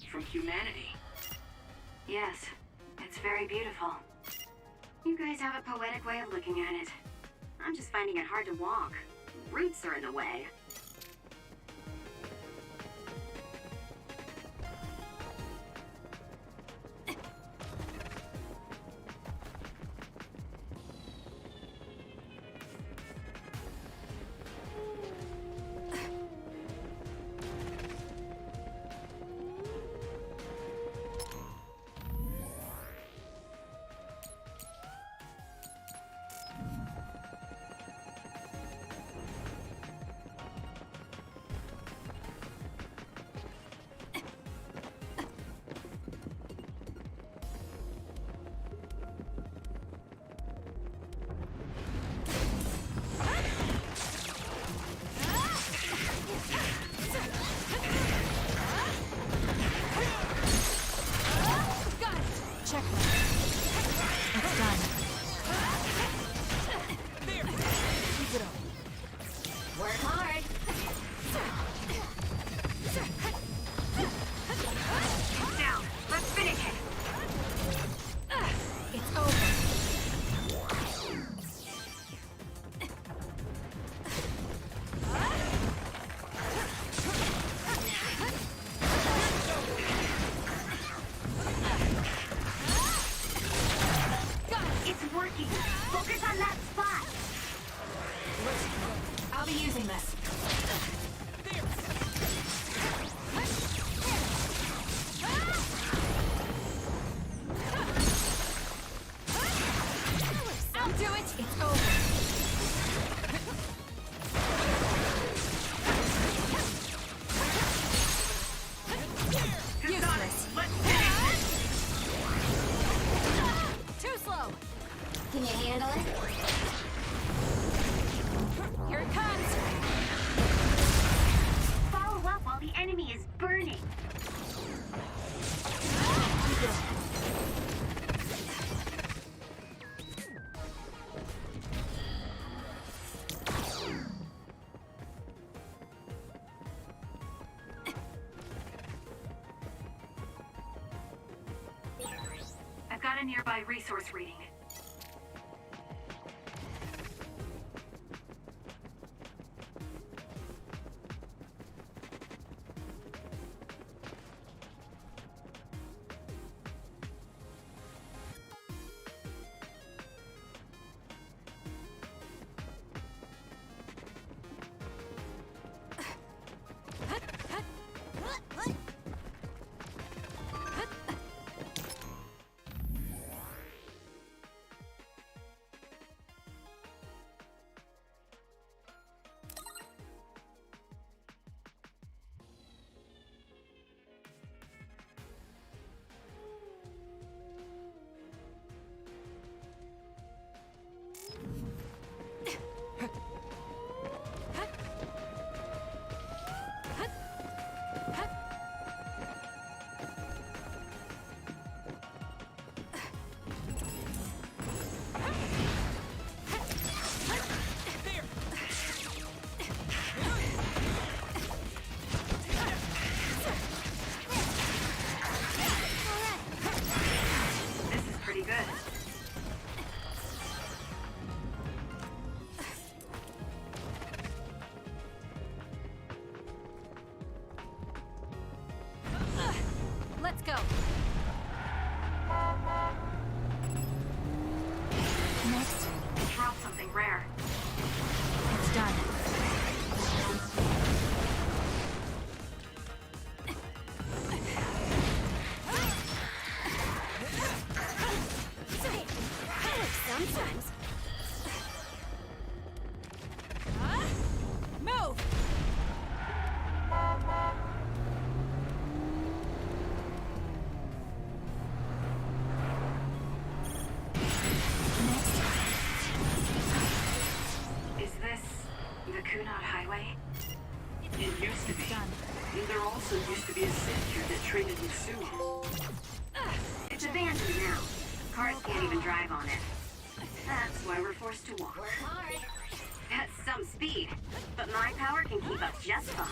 from humanity. Yes, it's very beautiful. You guys have a poetic way of looking at it. I'm just finding it hard to walk. Roots are in the way. Can you handle it? Here it comes! Follow up while the enemy is burning. I've got a nearby resource reading. Let's go. Next, drop something rare. It's done. Sometimes. Move! Is this the Kunad Highway? It used to be. And there also used to be a city here that traded with sumo. It's abandoned now. Cars can't even drive on it. That's why we're forced to walk. Work hard. That's some speed, but my power can keep up just fine.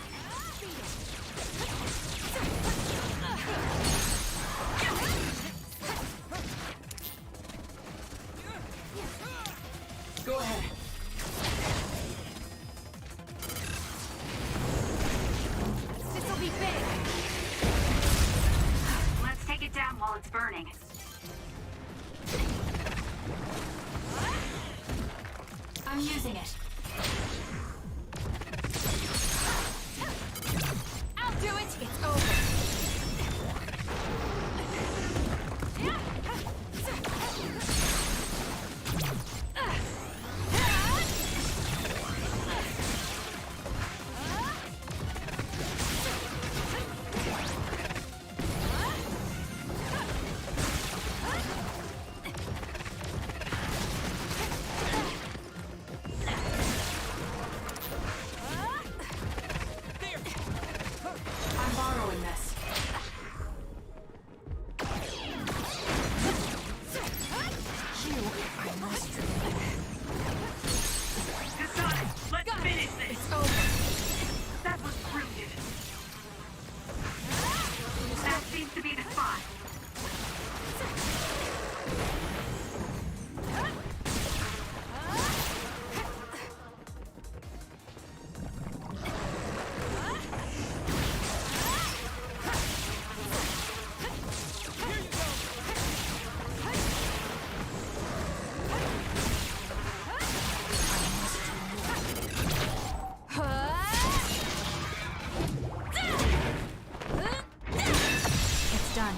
while it's burning. I'm using it. I'll do it. It's over. I'm borrowing this. Kasane, let's finish this! It's over. That was brilliant. That seems to be the spot. It's done.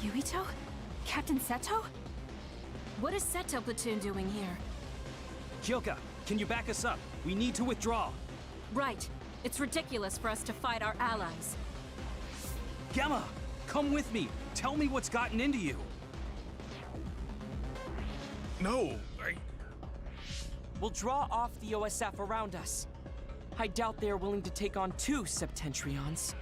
Yuito? Captain Seto? What is Seto platoon doing here? Kyoka, can you back us up? We need to withdraw. Right. It's ridiculous for us to fight our allies. Gemma, come with me. Tell me what's gotten into you. No, We'll draw off the OSF around us. I doubt they are willing to take on 2 Septentrions.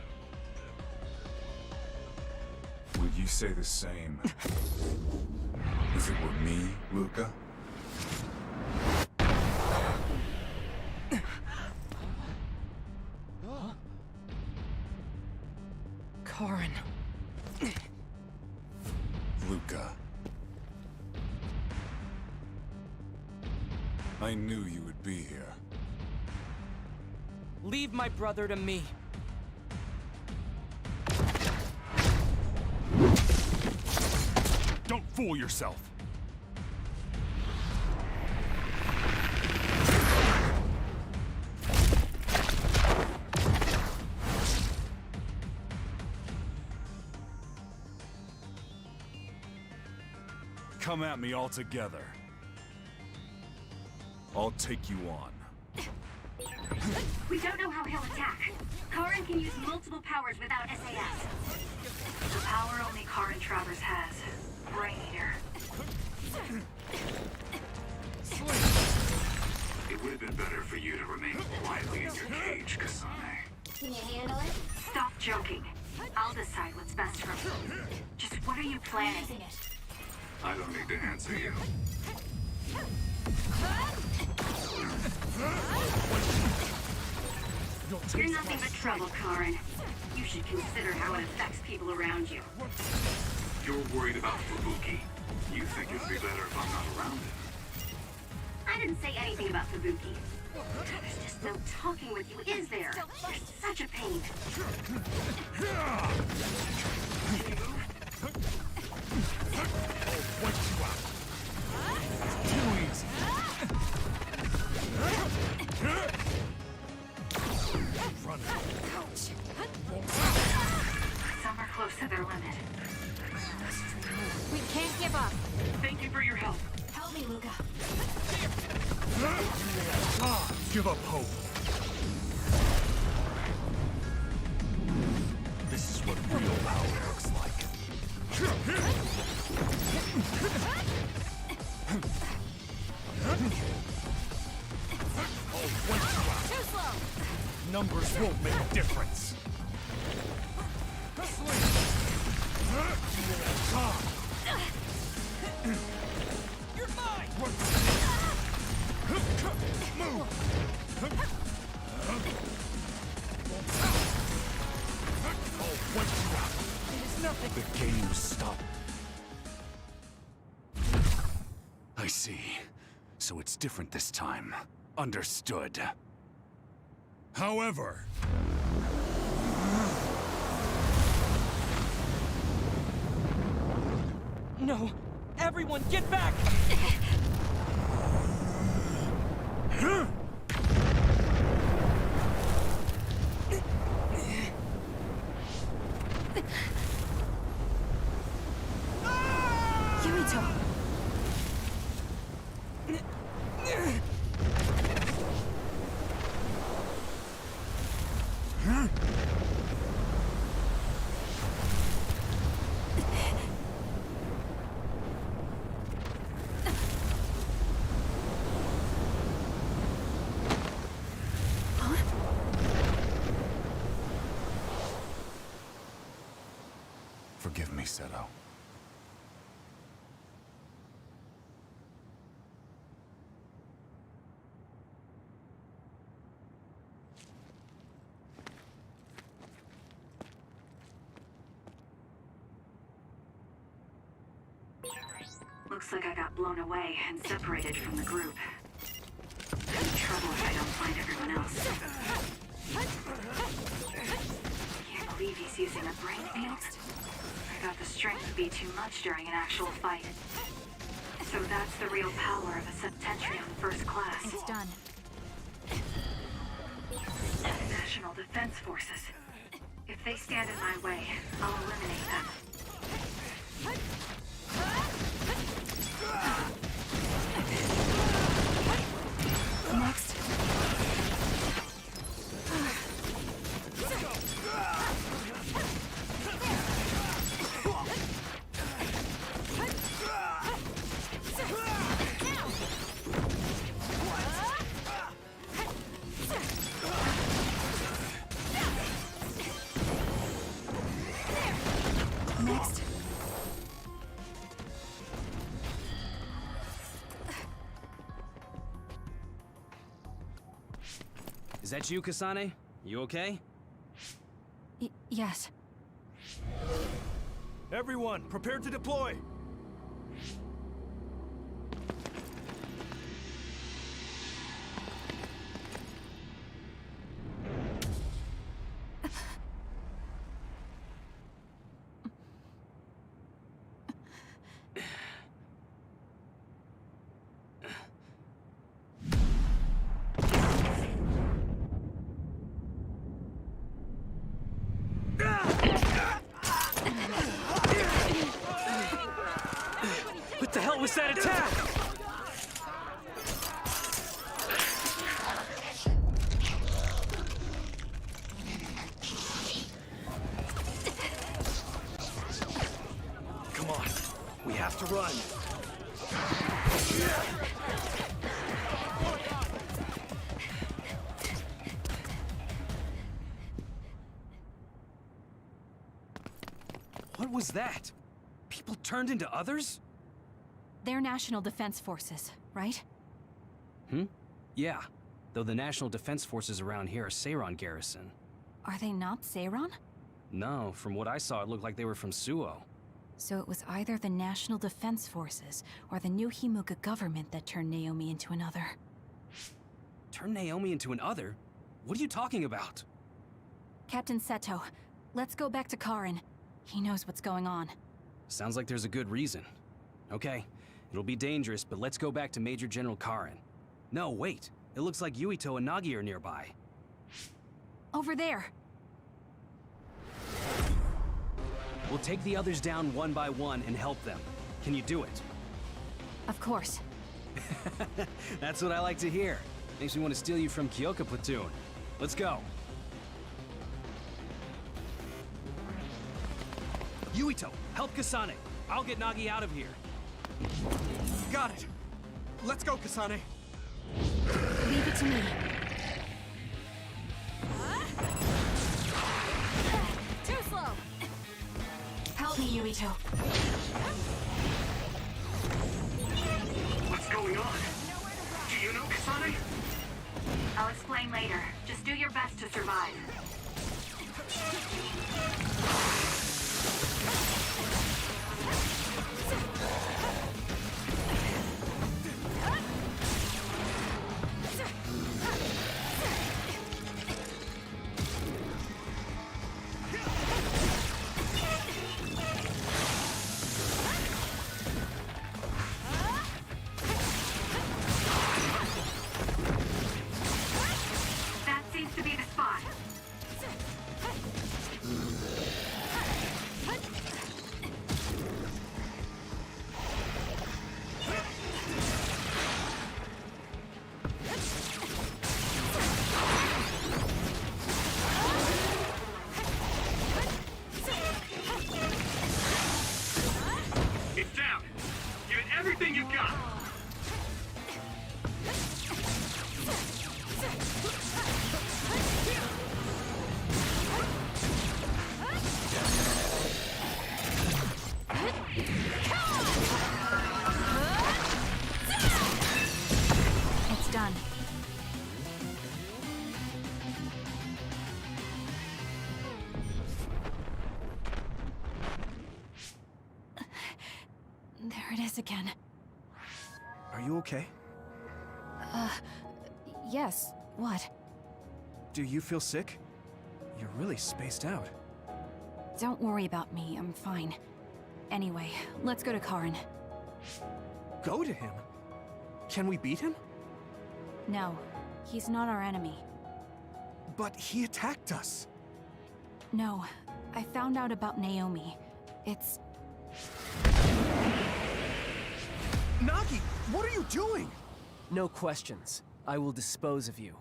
would you say the same if it were me, Luca? Karin. Luca. I knew you would be here. Leave my brother to me. Don't fool yourself! Come at me all together. I'll take you on. We don't know how he'll attack. Karin can use multiple powers without SAS. The power only Karin Travers has. Brain Eater. It would have been better for you to remain quietly in your cage, Kasane. Can you handle it? Stop joking. I'll decide what's best for me. Just what are you planning? Using it. I don't need to answer you. You're nothing but trouble, Karin. You should consider how it affects people around you. You're worried about Fubuki. You think it'd be better if I'm not around him. I didn't say anything about Fubuki. There's just no talking with you, is there? You're such a pain. Too easy. Some are close to their limit. We can't give up. Thank you for your help. Help me, Luca. Give up hope. numbers won't make a difference. You're mine! Move! I'll wipe you out. It is nothing. The game stopped. I see. So it's different this time. Understood. However... No! Everyone, get back! Yurito! Forgive me, Seto. Looks like I got blown away and separated from the group. Trouble if I don't find everyone else. Can't believe he's using a brain field. I thought the strength would be too much during an actual fight. So that's the real power of a Septentrion first class. It's done. National Defense Forces. If they stand in my way, I'll eliminate them. Next. Next. Is that you, Kasane? You okay? Yes. Everyone, prepare to deploy! What the hell was that attack? Come on, we have to run. What was that? People turned into others? They're National Defense Forces, right? Yeah. Though the National Defense Forces around here are Seiron garrison. Are they not Seiron? No, from what I saw, it looked like they were from Suo. So it was either the National Defense Forces or the new Himuka government that turned Naomi into another. Turn Naomi into an other? What are you talking about? Captain Seto, let's go back to Karin. He knows what's going on. Sounds like there's a good reason. Okay, it'll be dangerous, but let's go back to Major General Karin. No, wait. It looks like Yuito and Nagi are nearby. Over there! We'll take the others down one by one and help them. Can you do it? Of course. That's what I like to hear. Makes me want to steal you from Kyoka Platoon. Let's go. Yuito, help Kasane. I'll get Nagi out of here. Got it! Let's go, Kasane! Leave it to me. Yuito. What's going on? Do you know Kasane? I'll explain later. Just do your best to survive. That seems to be the spot. It's down. Give it everything you've got. It's done. There it is again. Are you okay? Yes. What? Do you feel sick? You're really spaced out. Don't worry about me. I'm fine. Anyway, let's go to Karin. Go to him? Can we beat him? No, he's not our enemy. But he attacked us. No, I found out about Naomi. It's... Nagi, what are you doing? No questions. I will dispose of you.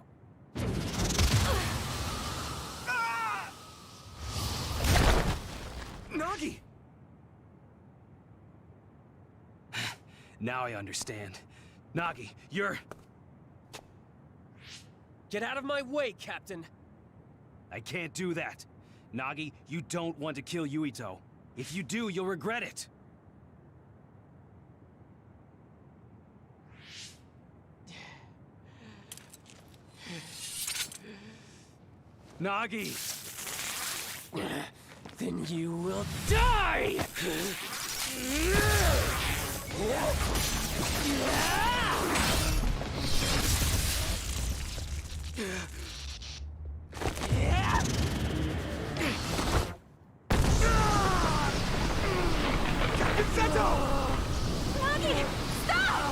Nagi! Now I understand. Nagi, you're... Get out of my way, Captain! I can't do that. Nagi, you don't want to kill Yuito. If you do, you'll regret it. Nagi! Then you will die! Nagi! Stop!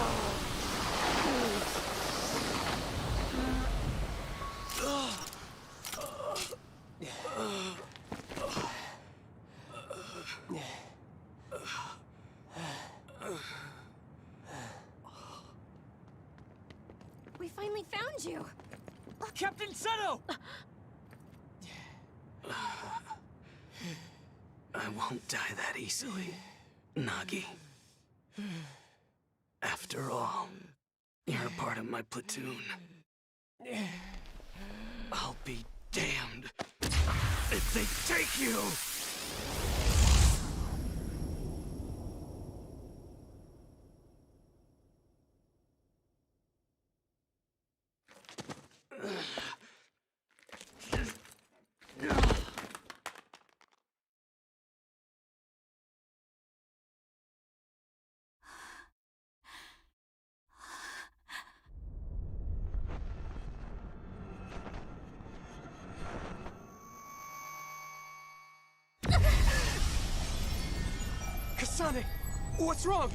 We finally found you. Captain Seto! I won't die that easily, Nagi. After all, you're a part of my platoon. I'll be damned if they take you! Kasane! What's wrong?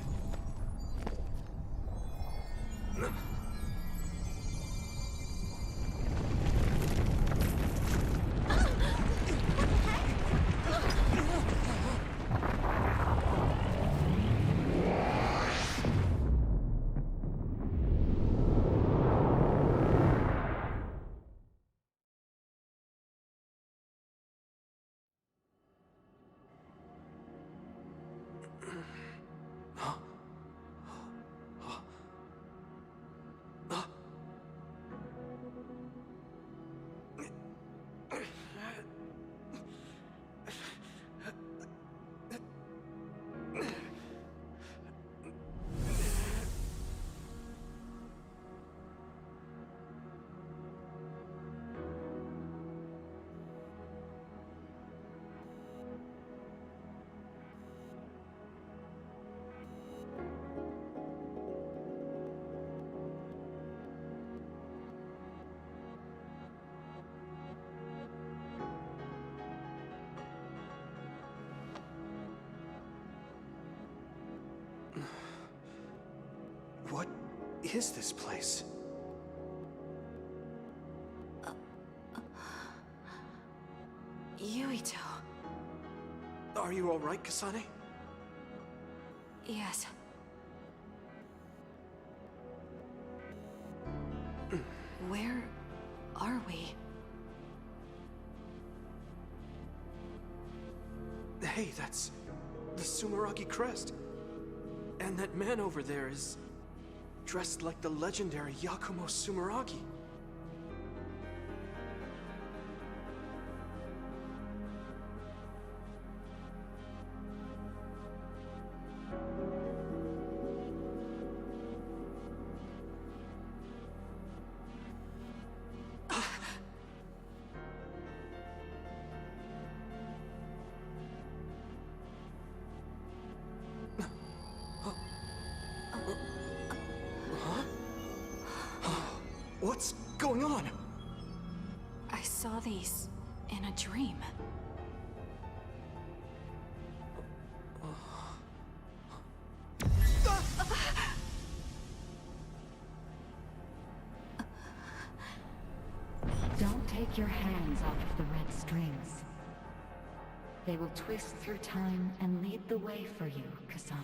is this place? Yuito. Are you alright, Kasane? Yes. Where are we? Hey, that's the Sumeragi crest. And that man over there is dressed like the legendary Yakumo Sumeragi. What's going on? I saw these in a dream. Don't take your hands off the red strings. They will twist through time and lead the way for you, Kasane.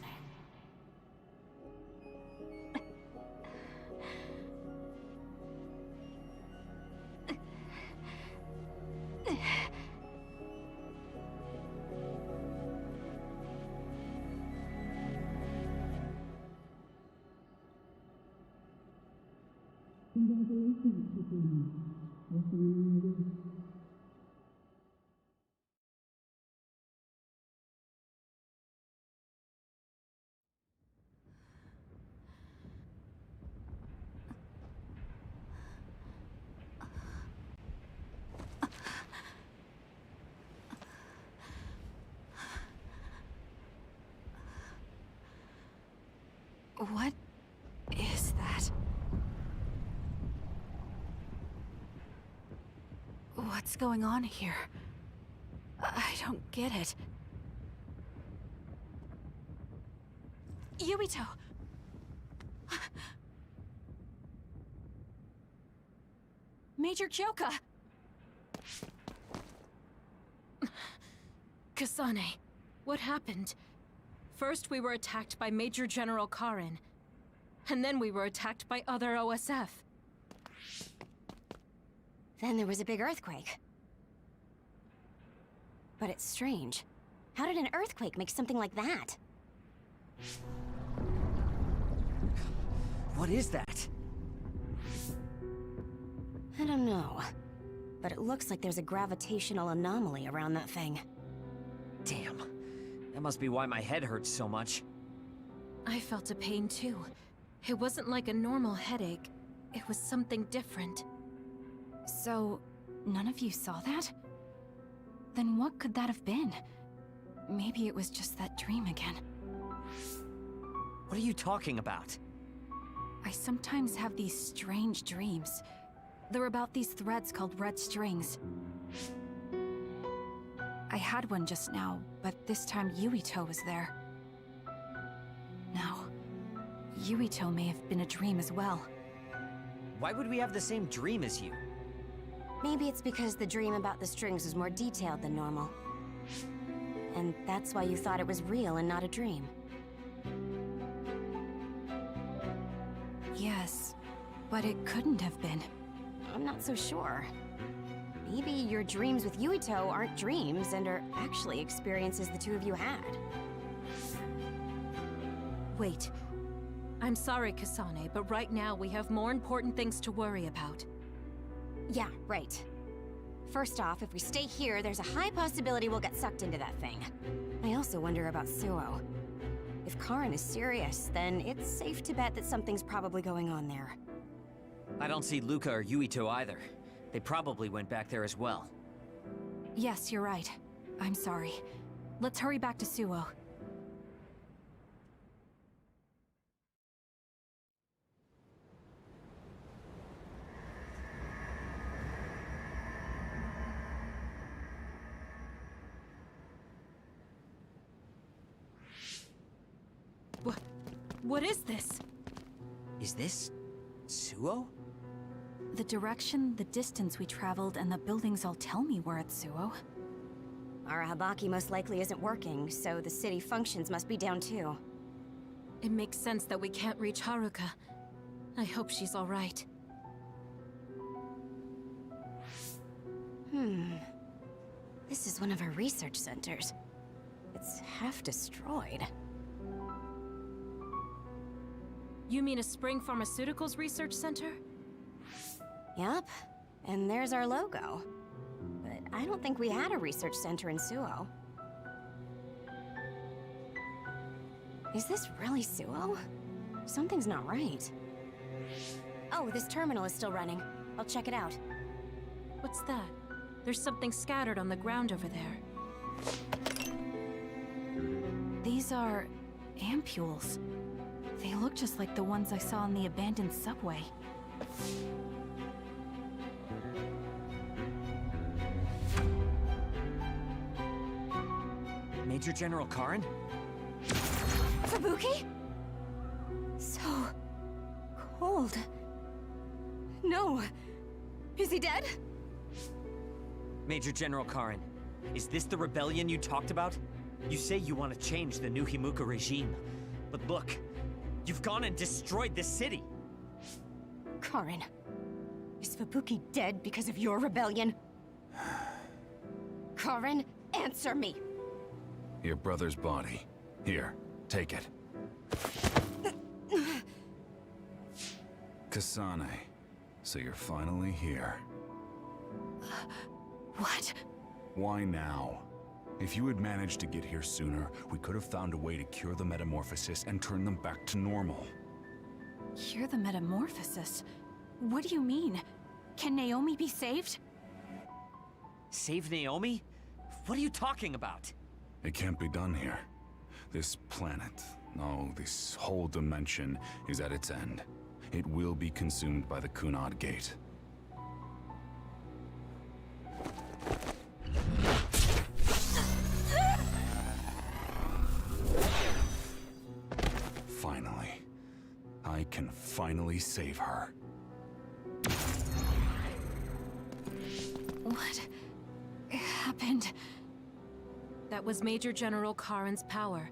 What is that? What's going on here? I don't get it. Yuito! Major Kyoka! Kasane, what happened? First we were attacked by Major General Karin, and then we were attacked by other OSF. Then there was a big earthquake. But it's strange. How did an earthquake make something like that? What is that? I don't know. But it looks like there's a gravitational anomaly around that thing. Damn. That must be why my head hurts so much. I felt a pain too. It wasn't like a normal headache. It was something different. So, none of you saw that? Then what could that have been? Maybe it was just that dream again. What are you talking about? I sometimes have these strange dreams. They're about these threads called red strings. I had one just now, but this time Yuito was there. Now, Yuito may have been a dream as well. Why would we have the same dream as you? Maybe it's because the dream about the strings was more detailed than normal. And that's why you thought it was real and not a dream. Yes, but it couldn't have been. I'm not so sure. Maybe your dreams with Yuito aren't dreams and are actually experiences the two of you had. Wait. I'm sorry, Kasane, but right now we have more important things to worry about. Yeah, right. First off, if we stay here, there's a high possibility we'll get sucked into that thing. I also wonder about Suo. If Karin is serious, then it's safe to bet that something's probably going on there. I don't see Luca or Yuito either. They probably went back there as well. Yes, you're right. I'm sorry. Let's hurry back to Suo. What is this? Is this... Suo? The direction, the distance we traveled, and the buildings all tell me we're at Suo. Our Habaki most likely isn't working, so the city functions must be down too. It makes sense that we can't reach Haruka. I hope she's all right. This is one of our research centers. It's half destroyed. You mean a Spring Pharmaceuticals Research Center? Yup, and there's our logo. But I don't think we had a research center in Suo. Is this really Suo? Something's not right. Oh, this terminal is still running. I'll check it out. What's that? There's something scattered on the ground over there. These are... ampules. They look just like the ones I saw in the abandoned subway. Major General Karin? Fubuki? So... cold. No. Is he dead? Major General Karin, is this the rebellion you talked about? You say you want to change the new Himuka regime, but look, you've gone and destroyed the city! Karin, is Fubuki dead because of your rebellion? Karin, answer me! Your brother's body. Here, take it. Kasane, so you're finally here. What? Why now? If you had managed to get here sooner, we could have found a way to cure the metamorphosis and turn them back to normal. Cure the metamorphosis? What do you mean? Can Naomi be saved? Save Naomi? What are you talking about? It can't be done here. This planet, no, this whole dimension is at its end. It will be consumed by the Kunad Gate. Finally. I can finally save her. What happened? That was Major General Karin's power.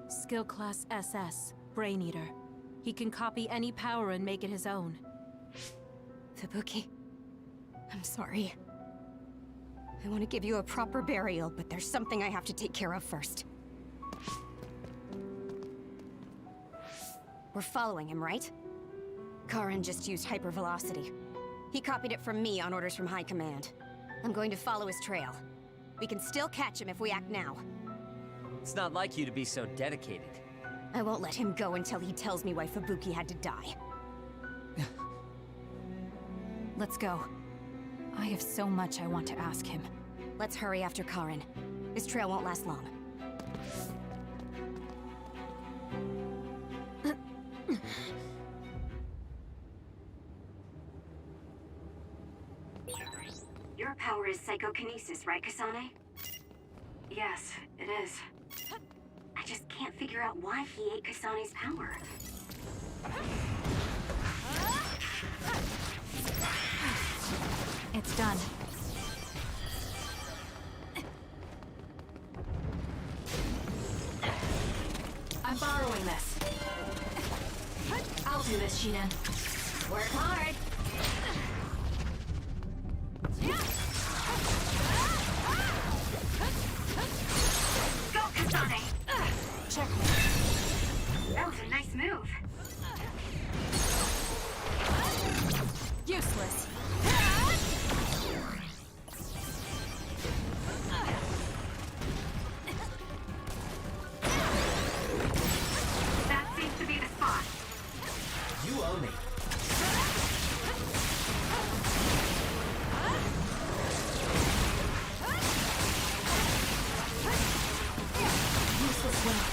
Skill Class SS, Brain Eater. He can copy any power and make it his own. Fubuki, I'm sorry. I want to give you a proper burial, but there's something I have to take care of first. We're following him, right? Karin just used hypervelocity. He copied it from me on orders from High Command. I'm going to follow his trail. We can still catch him if we act now. It's not like you to be so dedicated. I won't let him go until he tells me why Fubuki had to die. Let's go. I have so much I want to ask him. Let's hurry after Karin. His trail won't last long. Your power is psychokinesis, right, Kasane? Yes, it is. I just can't figure out why he ate Kasane's power. It's done. I'm borrowing this. I'll do this, Shiden. Work hard! Go, Kasane! Check. That was a nice move. Useless. That seems to be the spot. You owe me. Useless will.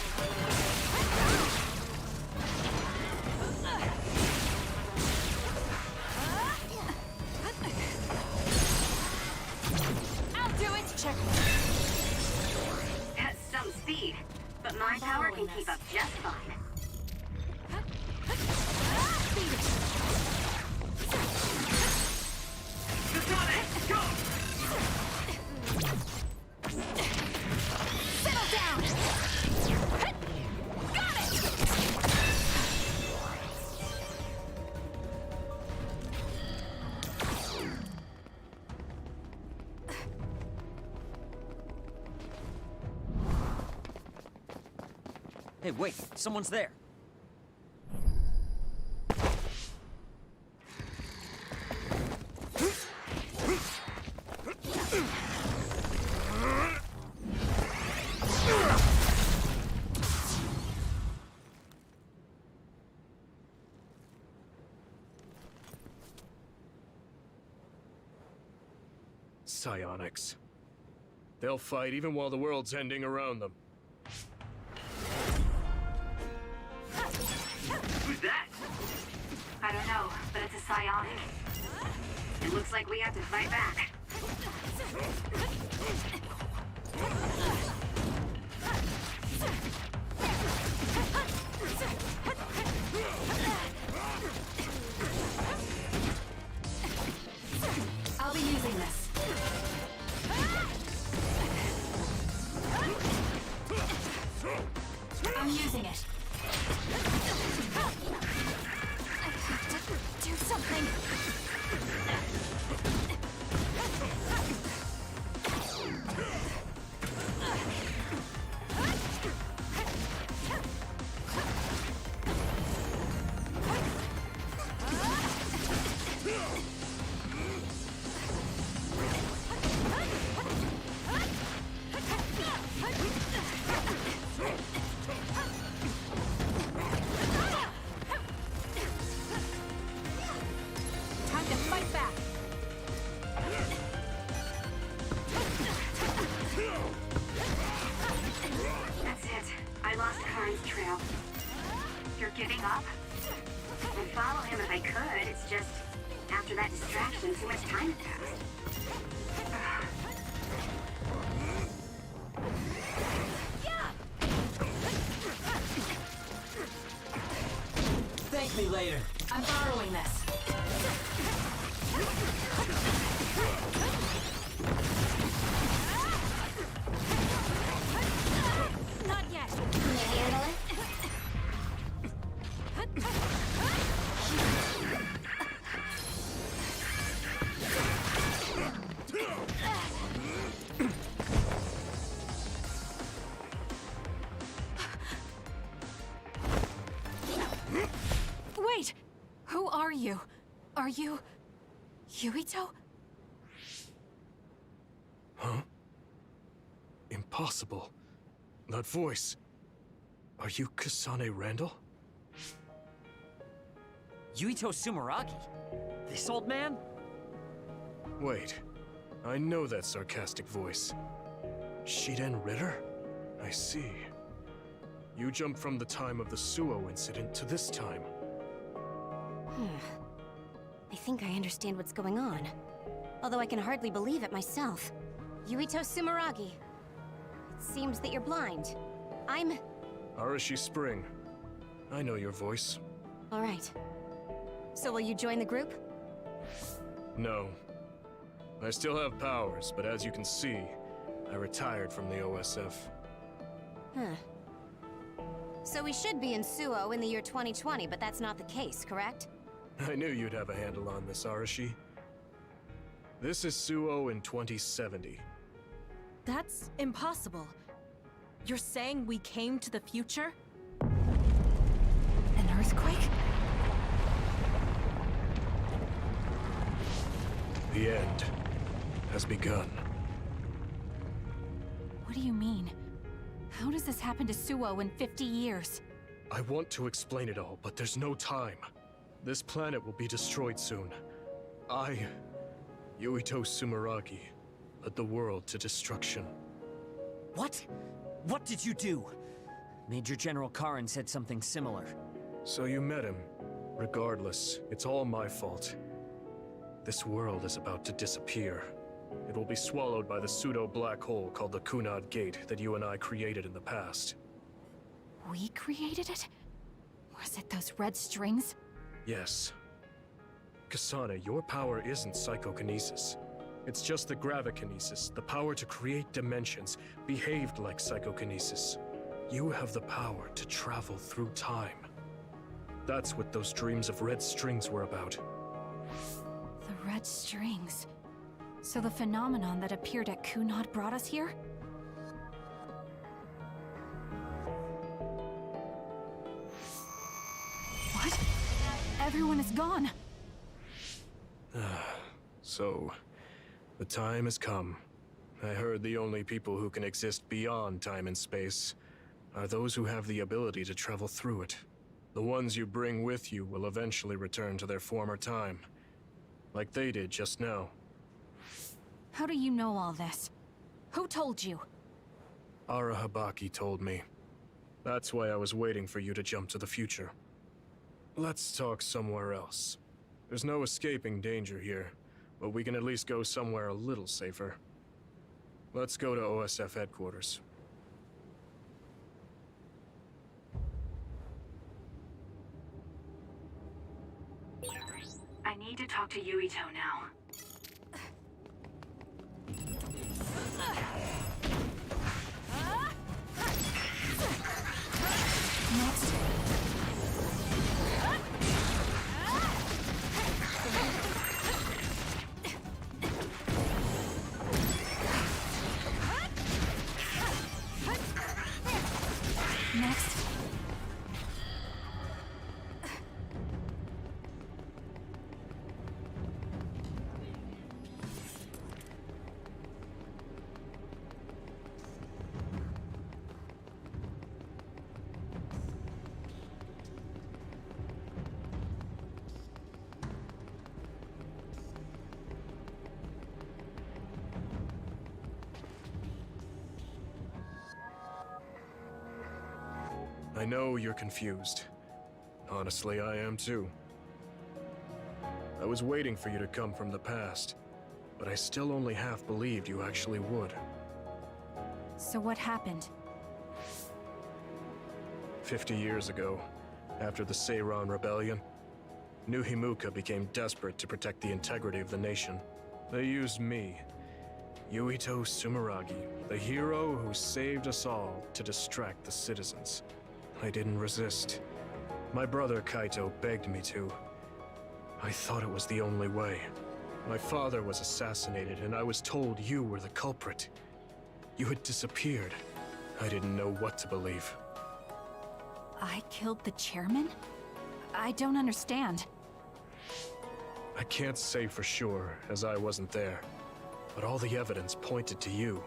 I'll do it. Check. That's some speed, but my power can keep up just fine. Speed Hey, wait, someone's there. Psionics. They'll fight even while the world's ending around them. Who's that? I don't know, but it's a psionic. It looks like we have to fight back. I'll be using this. I'm using it. Do something. Time to fight back. That's it. I lost Karin's trail. You're giving up? I'd follow him if I could. It's just, after that distraction, too much time had passed. Thank me later. I'm borrowing this. Not yet. Wait! Who are you? Are you... Yuito? Huh? Impossible. That voice. Are you Kasane Randall? Yuito Sumeragi? This old man? Wait. I know that sarcastic voice. Shiden Ritter? I see. You jumped from the time of the Suo incident to this time. I think I understand what's going on. Although I can hardly believe it myself. Yuito Sumeragi. It seems that you're blind. I'm... Arashi Spring. I know your voice. All right. So will you join the group? No. I still have powers, but as you can see, I retired from the OSF. Huh. So we should be in Suo in the year 2020, but that's not the case, correct? I knew you'd have a handle on this, Arashi. This is Suo in 2070. That's impossible. You're saying we came to the future? An earthquake? The end has begun. What do you mean? How does this happen to Suo in 50 years? I want to explain it all, but there's no time. This planet will be destroyed soon. Yuito Sumeragi, led the world to destruction. What? What did you do? Major General Karin said something similar. So you met him. Regardless, it's all my fault. This world is about to disappear. It will be swallowed by the pseudo-black hole called the Kunad Gate that you and I created in the past. We created it? Was it those red strings? Yes. Kasane, your power isn't psychokinesis. It's just the gravikinesis, the power to create dimensions, behaved like psychokinesis. You have the power to travel through time. That's what those dreams of red strings were about. The red strings. So the phenomenon that appeared at Kunad brought us here? Everyone is gone. So, the time has come. I heard the only people who can exist beyond time and space are those who have the ability to travel through it. The ones you bring with you will eventually return to their former time, like they did just now. How do you know all this? Who told you? Arahabaki told me. That's why I was waiting for you to jump to the future. Let's talk somewhere else. There's no escaping danger here, but we can at least go somewhere a little safer. Let's go to OSF headquarters. I need to talk to Yuito now. Next. Next. I know you're confused. Honestly, I am too. I was waiting for you to come from the past, but I still only half believed you actually would. So what happened? 50 years ago, after the Seiran Rebellion, New Himuka became desperate to protect the integrity of the nation. They used me, Yuito Sumeragi, the hero who saved us all, to distract the citizens. I didn't resist. My brother Kaito begged me to. I thought it was the only way. My father was assassinated, and I was told you were the culprit. You had disappeared. I didn't know what to believe. I killed the chairman? I don't understand. I can't say for sure, as I wasn't there, but all the evidence pointed to you.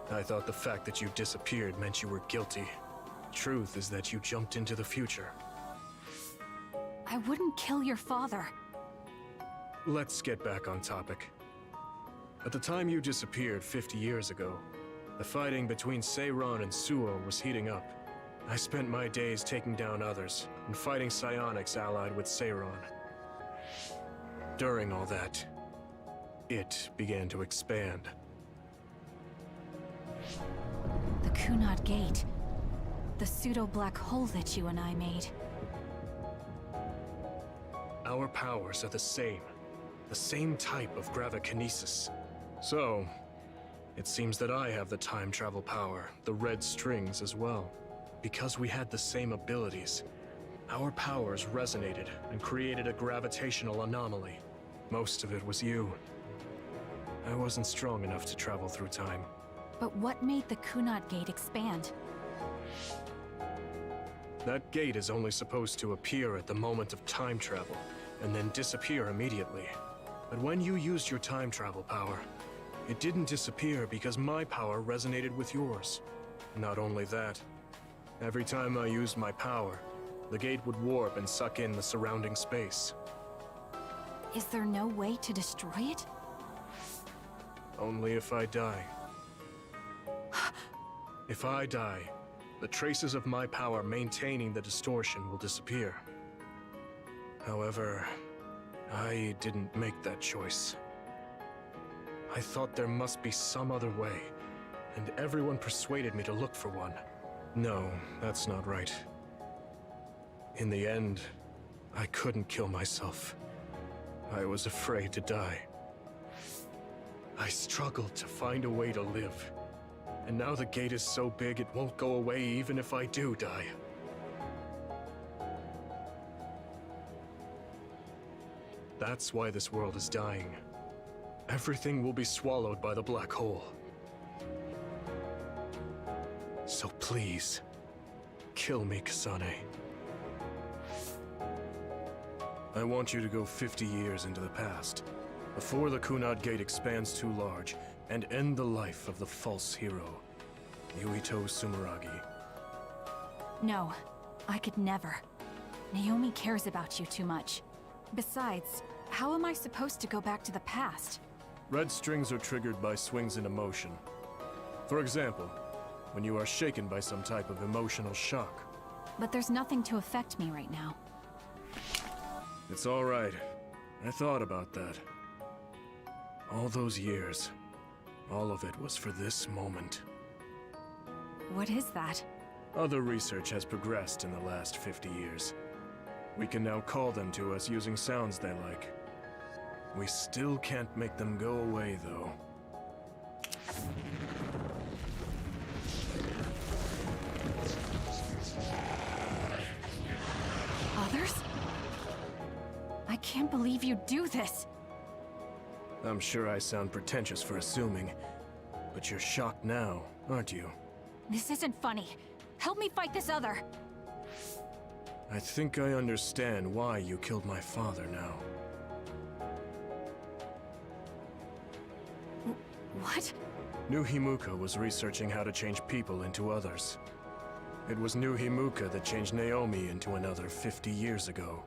I thought the fact that you disappeared meant you were guilty. Truth is that you jumped into the future. I wouldn't kill your father. Let's get back on topic. At the time you disappeared 50 years ago, the fighting between Seiran and Suo was heating up. I spent my days taking down others and fighting psionics allied with Seiran. During all that, it began to expand. The Kunad Gate. The pseudo-black hole that you and I made. Our powers are the same type of gravikinesis. So, it seems that I have the time travel power, the red strings as well. Because we had the same abilities, our powers resonated and created a gravitational anomaly. Most of it was you. I wasn't strong enough to travel through time. But what made the Kunad Gate expand? That gate is only supposed to appear at the moment of time travel, and then disappear immediately. But when you used your time travel power, it didn't disappear because my power resonated with yours. Not only that, every time I used my power, the gate would warp and suck in the surrounding space. Is there no way to destroy it? Only if I die. If I die, the traces of my power maintaining the distortion will disappear. However, I didn't make that choice. I thought there must be some other way, and everyone persuaded me to look for one. No, that's not right. In the end, I couldn't kill myself. I was afraid to die. I struggled to find a way to live. And now the gate is so big it won't go away even if I do die. That's why this world is dying. Everything will be swallowed by the black hole. So please, kill me, Kasane. I want you to go 50 years into the past, before the Kunad Gate expands too large, and end the life of the false hero, Yuito Sumeragi. No, I could never. Naomi cares about you too much. Besides, how am I supposed to go back to the past? Red strings are triggered by swings in emotion. For example, when you are shaken by some type of emotional shock. But there's nothing to affect me right now. It's all right. I thought about that. All those years, all of it was for this moment. What is that? Other research has progressed in the last 50 years. We can now call them to us using sounds they like. We still can't make them go away, though. Others? I can't believe you do this! I'm sure I sound pretentious for assuming, but you're shocked now, aren't you? This isn't funny. Help me fight this other! I think I understand why you killed my father now. What? New Himuka was researching how to change people into others. It was New Himuka that changed Naomi into another 50 years ago.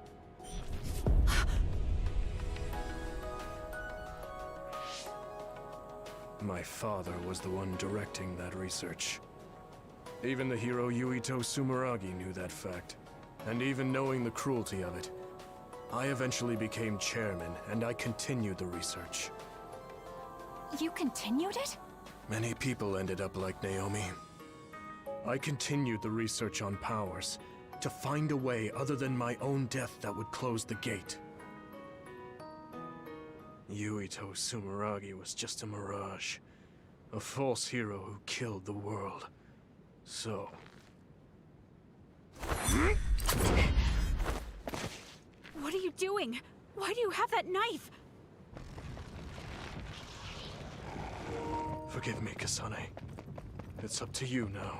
My father was the one directing that research. Even the hero Yuito Sumeragi knew that fact. And even knowing the cruelty of it, I eventually became chairman, and I continued the research. You continued it? Many people ended up like Naomi. I continued the research on powers, to find a way other than my own death that would close the gate. Yuito Sumeragi was just a mirage. A false hero who killed the world. So... What are you doing? Why do you have that knife? Forgive me, Kasane. It's up to you now.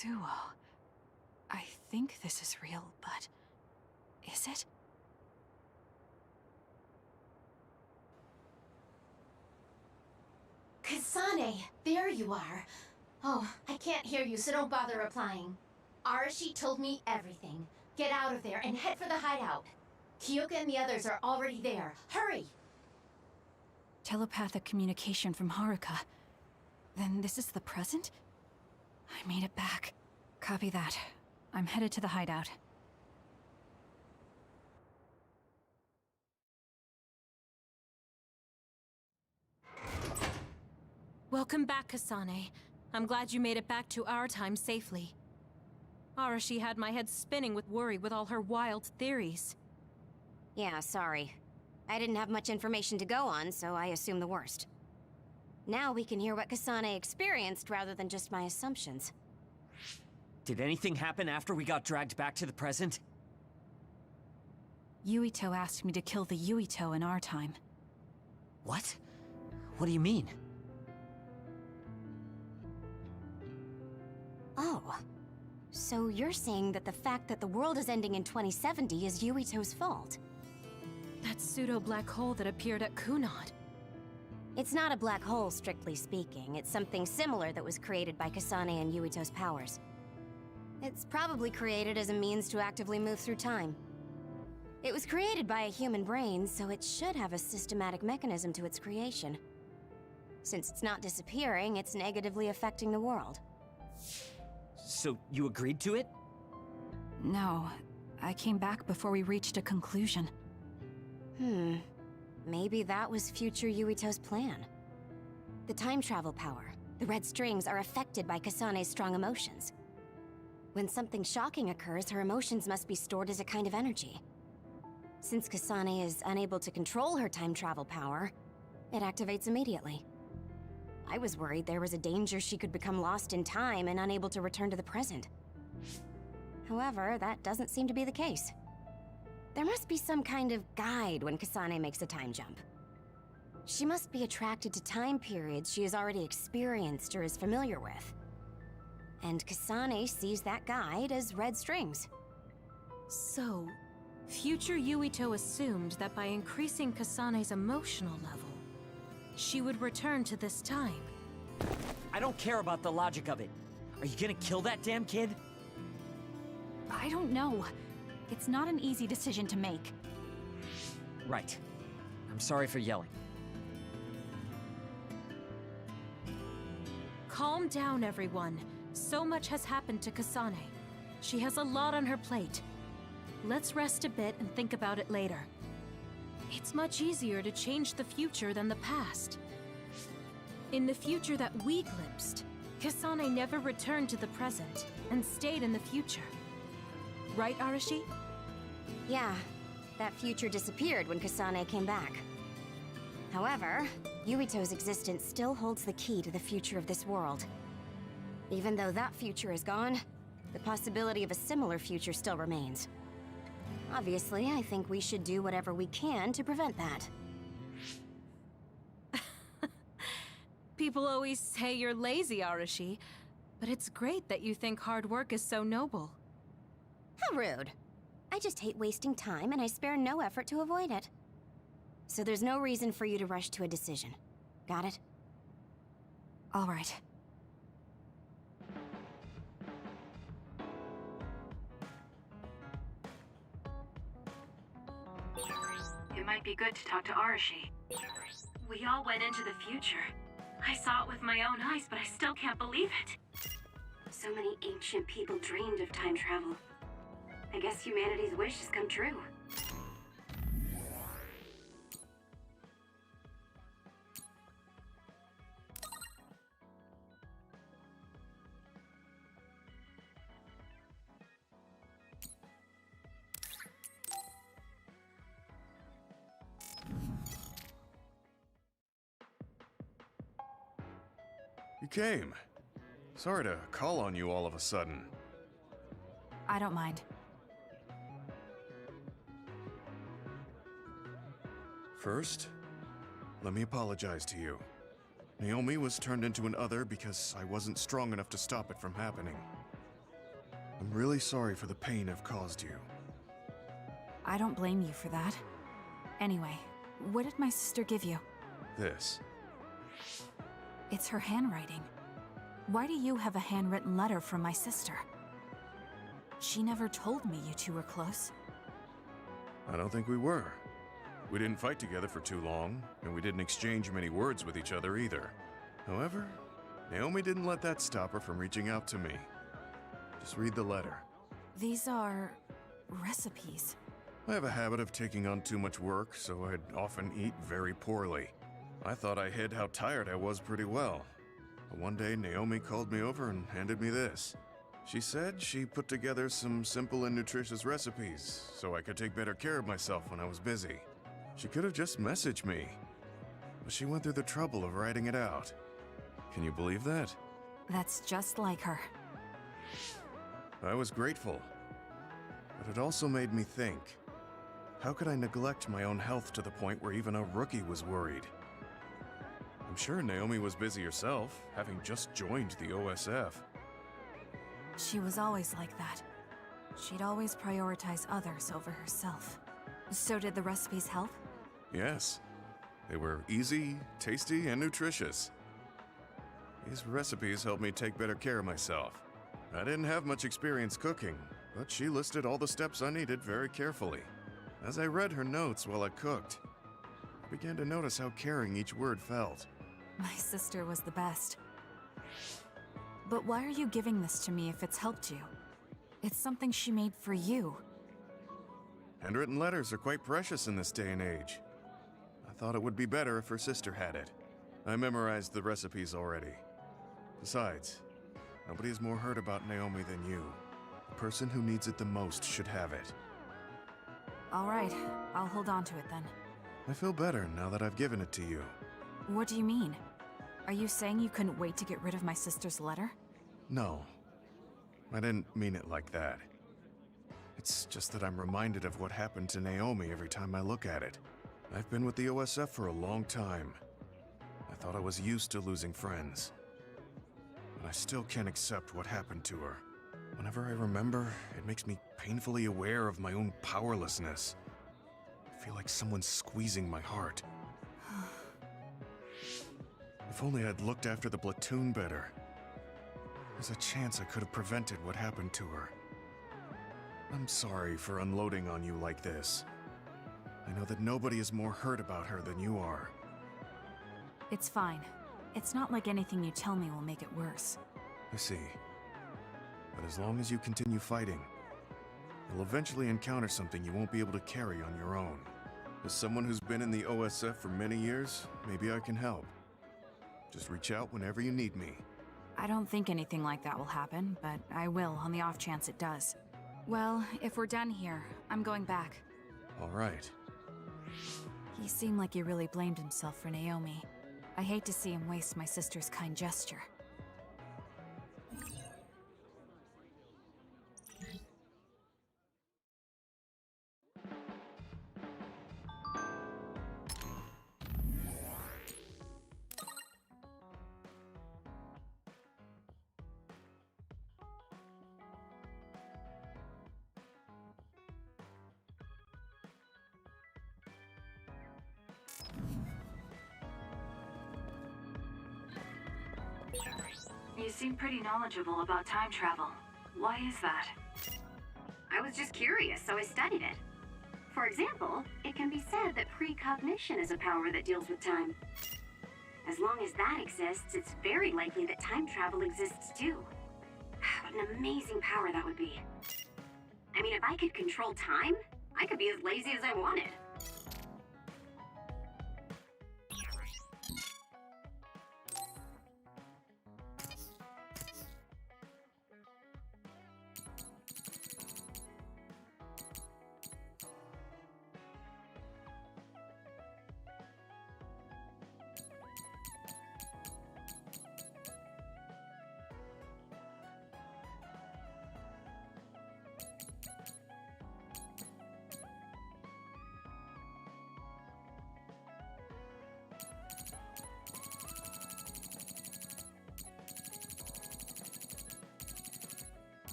Suo. I think this is real, but... is it? Kasane, there you are. Oh, I can't hear you, so don't bother replying. Arashi told me everything. Get out of there and head for the hideout. Kyoka and the others are already there. Hurry! Telepathic communication from Haruka. Then this is the present? I made it back. Copy that. I'm headed to the hideout. Welcome back, Kasane. I'm glad you made it back to our time safely. Arashi had my head spinning with worry with all her wild theories. Yeah, sorry. I didn't have much information to go on, so I assumed the worst. Now we can hear what Kasane experienced rather than just my assumptions. Did anything happen after we got dragged back to the present? Yuito asked me to kill the Yuito in our time. What? What do you mean? Oh. So you're saying that the fact that the world is ending in 2070 is Yuito's fault? That pseudo-black hole that appeared at Kunad. It's not a black hole, strictly speaking. It's something similar that was created by Kasane and Yuito's powers. It's probably created as a means to actively move through time. It was created by a human brain, so it should have a systematic mechanism to its creation. Since it's not disappearing, it's negatively affecting the world. So, you agreed to it? No, I came back before we reached a conclusion. Maybe that was future Yuito's plan. The time travel power, the red strings, are affected by Kasane's strong emotions. When something shocking occurs, her emotions must be stored as a kind of energy. Since Kasane is unable to control her time travel power, it activates immediately. I was worried there was a danger she could become lost in time and unable to return to the present. However, that doesn't seem to be the case. There must be some kind of guide when Kasane makes a time jump. She must be attracted to time periods she has already experienced or is familiar with. And Kasane sees that guide as red strings. So, future Yuito assumed that by increasing Kasane's emotional level, she would return to this time. I don't care about the logic of it. Are you gonna kill that damn kid? I don't know. It's not an easy decision to make. Right. I'm sorry for yelling. Calm down, everyone. So much has happened to Kasane. She has a lot on her plate. Let's rest a bit and think about it later. It's much easier to change the future than the past. In the future that we glimpsed, Kasane never returned to the present and stayed in the future. Right, Arashi? Yeah, that future disappeared when Kasane came back. However, Yuito's existence still holds the key to the future of this world. Even though that future is gone, the possibility of a similar future still remains. Obviously, I think we should do whatever we can to prevent that. People always say you're lazy, Arashi, but it's great that you think hard work is so noble. How rude. I just hate wasting time, and I spare no effort to avoid it. So there's no reason for you to rush to a decision. Got it? All right. It might be good to talk to Arashi. We all went into the future. I saw it with my own eyes, but I still can't believe it. So many ancient people dreamed of time travel. I guess humanity's wish has come true. You came. Sorry to call on you all of a sudden. I don't mind. First, let me apologize to you. Naomi was turned into an other because I wasn't strong enough to stop it from happening. I'm really sorry for the pain I've caused you. I don't blame you for that. Anyway, what did my sister give you? This. It's her handwriting. Why do you have a handwritten letter from my sister? She never told me you two were close. I don't think we were. We didn't fight together for too long, and we didn't exchange many words with each other either. However, Naomi didn't let that stop her from reaching out to me. Just read the letter. These are recipes. I have a habit of taking on too much work, so I'd often eat very poorly. I thought I hid how tired I was pretty well. But one day, Naomi called me over and handed me this. She said she put together some simple and nutritious recipes, so I could take better care of myself when I was busy. She could have just messaged me, but she went through the trouble of writing it out. Can you believe that? That's just like her. I was grateful, but it also made me think. How could I neglect my own health to the point where even a rookie was worried? I'm sure Naomi was busy herself, having just joined the OSF. She was always like that. She'd always prioritize others over herself. So did the recipes help? Yes. They were easy, tasty, and nutritious. These recipes helped me take better care of myself. I didn't have much experience cooking, but she listed all the steps I needed very carefully. As I read her notes while I cooked, I began to notice how caring each word felt. My sister was the best. But why are you giving this to me if it's helped you? It's something she made for you. Handwritten letters are quite precious in this day and age. I thought it would be better if her sister had it. I memorized the recipes already. Besides, nobody has more heard about Naomi than you. The person who needs it the most should have it. All right, I'll hold on to it then. I feel better now that I've given it to you. What do you mean? Are you saying you couldn't wait to get rid of my sister's letter? No. I didn't mean it like that. It's just that I'm reminded of what happened to Naomi every time I look at it. I've been with the OSF for a long time. I thought I was used to losing friends. But I still can't accept what happened to her. Whenever I remember, it makes me painfully aware of my own powerlessness. I feel like someone's squeezing my heart. If only I'd looked after the platoon better. There's a chance I could have prevented what happened to her. I'm sorry for unloading on you like this. I know that nobody is more hurt about her than you are. It's fine. It's not like anything you tell me will make it worse. I see. But as long as you continue fighting, you'll eventually encounter something you won't be able to carry on your own. As someone who's been in the OSF for many years, maybe I can help. Just reach out whenever you need me. I don't think anything like that will happen, but I will on the off chance it does. Well, if we're done here, I'm going back. All right. He seemed like he really blamed himself for Naomi. I hate to see him waste my sister's kind gesture. You seem pretty knowledgeable about time travel. Why is that? I was just curious, so I studied it. For example, it can be said that precognition is a power that deals with time. As long as that exists, it's very likely that time travel exists too. What an amazing power that would be. I mean, if I could control time, I could be as lazy as I wanted.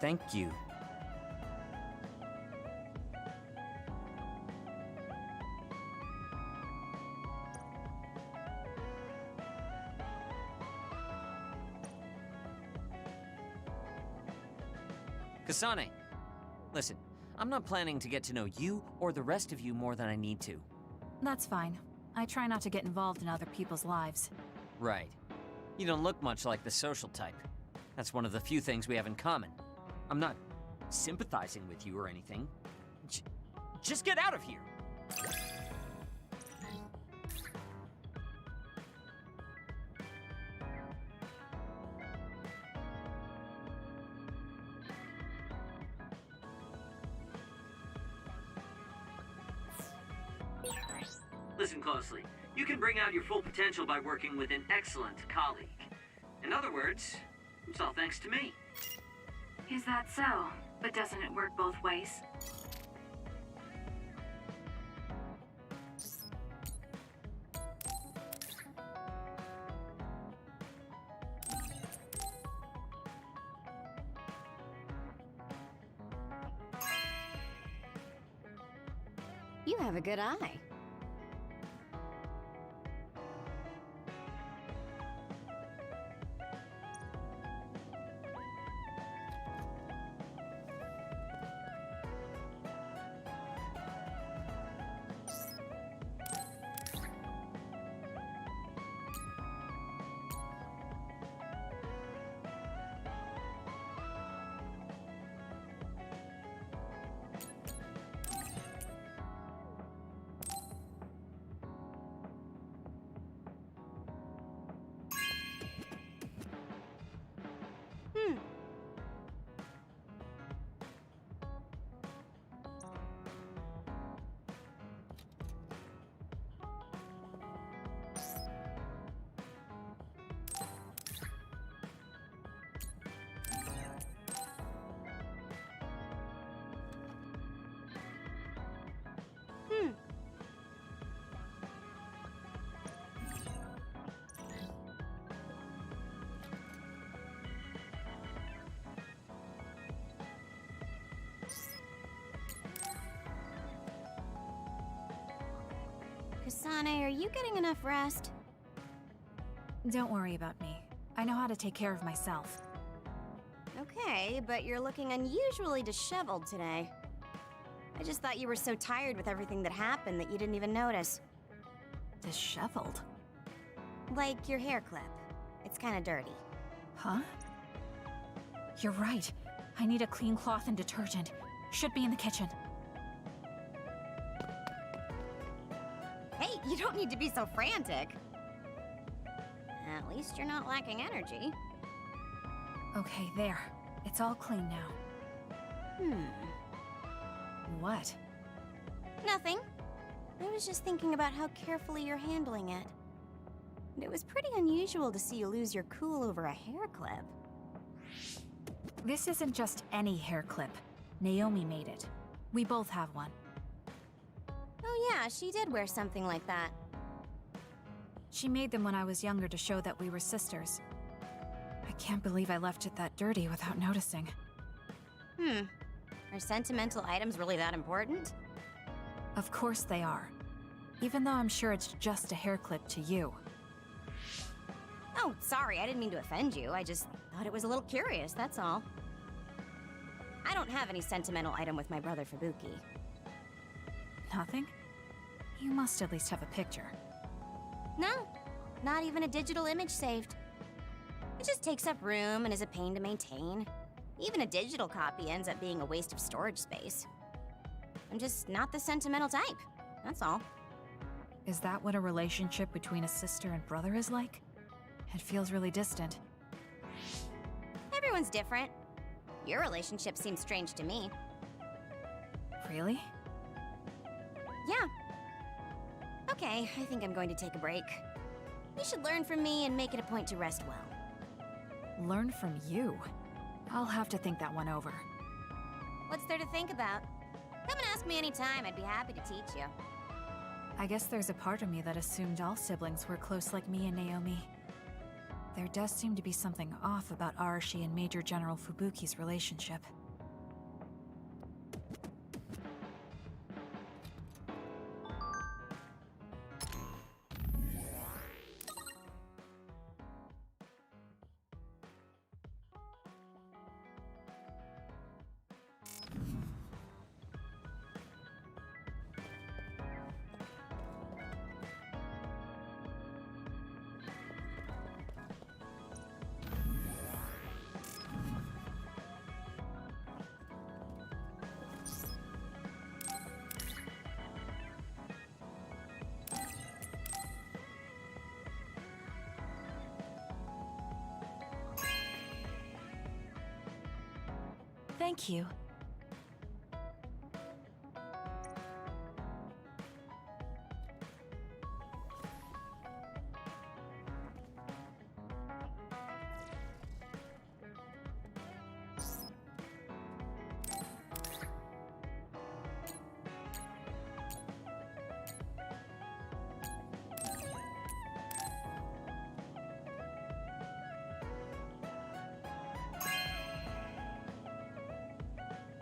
Thank you. Kasane, listen, I'm not planning to get to know you or the rest of you more than I need to. That's fine. I try not to get involved in other people's lives. Right. You don't look much like the social type. That's one of the few things we have in common. I'm not sympathizing with you or anything. Just get out of here! Listen closely. You can bring out your full potential by working with an excellent colleague. In other words, it's all thanks to me. Is that so? But doesn't it work both ways? You have a good eye. Kasane, are you getting enough rest? Don't worry about me. I know how to take care of myself. Okay, but you're looking unusually disheveled today. I just thought you were so tired with everything that happened that you didn't even notice. Disheveled? Like your hair clip. It's kinda dirty. Huh? You're right. I need a clean cloth and detergent. Should be in the kitchen. Hey, you don't need to be so frantic. At least you're not lacking energy. Okay, there. It's all clean now. What? Nothing. I was just thinking about how carefully you're handling it. And it was pretty unusual to see you lose your cool over a hair clip. This isn't just any hair clip. Naomi made it. We both have one. Oh yeah, she did wear something like that. She made them when I was younger to show that we were sisters. I can't believe I left it that dirty without noticing. Are sentimental items really that important? Of course they are. Even though I'm sure it's just a hair clip to you. Oh, sorry, I didn't mean to offend you. I just thought it was a little curious, that's all. I don't have any sentimental item with my brother Fubuki. Nothing? You must at least have a picture. No, not even a digital image saved. It just takes up room and is a pain to maintain. Even a digital copy ends up being a waste of storage space. I'm just not the sentimental type, that's all. Is that what a relationship between a sister and brother is like? It feels really distant. Everyone's different. Your relationship seems strange to me. Really? Yeah. Okay, I think I'm going to take a break. You should learn from me and make it a point to rest well. Learn from you? I'll have to think that one over. What's there to think about? Come and ask me anytime, I'd be happy to teach you. I guess there's a part of me that assumed all siblings were close like me and Naomi. There does seem to be something off about Arashi and Major General Fubuki's relationship. Thank you.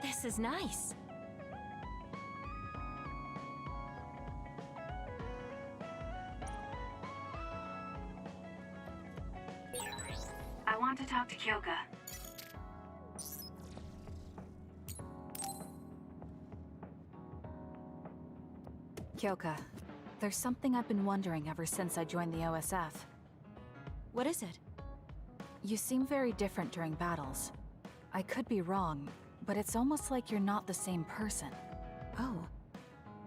This is nice. I want to talk to Kyoka. Kyoka, there's something I've been wondering ever since I joined the OSF. What is it? You seem very different during battles. I could be wrong, but it's almost like you're not the same person. Oh.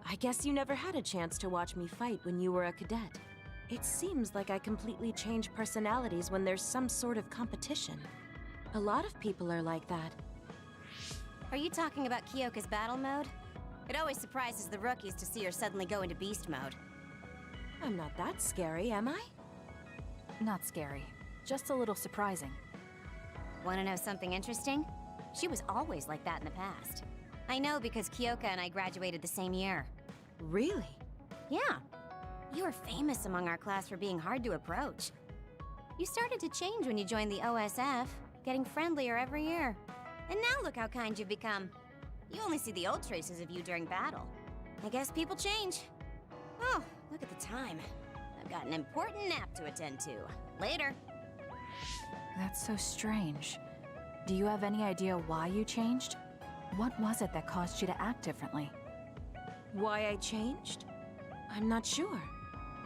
I guess you never had a chance to watch me fight when you were a cadet. It seems like I completely change personalities when there's some sort of competition. A lot of people are like that. Are you talking about Kyoka's battle mode? It always surprises the rookies to see her suddenly go into beast mode. I'm not that scary, am I? Not scary, just a little surprising. Want to know something interesting? She was always like that in the past. I know because Kyoka and I graduated the same year. Really? Yeah. You were famous among our class for being hard to approach. You started to change when you joined the OSF, getting friendlier every year. And now look how kind you've become. You only see the old traces of you during battle. I guess people change. Oh, look at the time. I've got an important nap to attend to. Later. That's so strange. Do you have any idea why you changed? What was it that caused you to act differently? Why I changed? I'm not sure.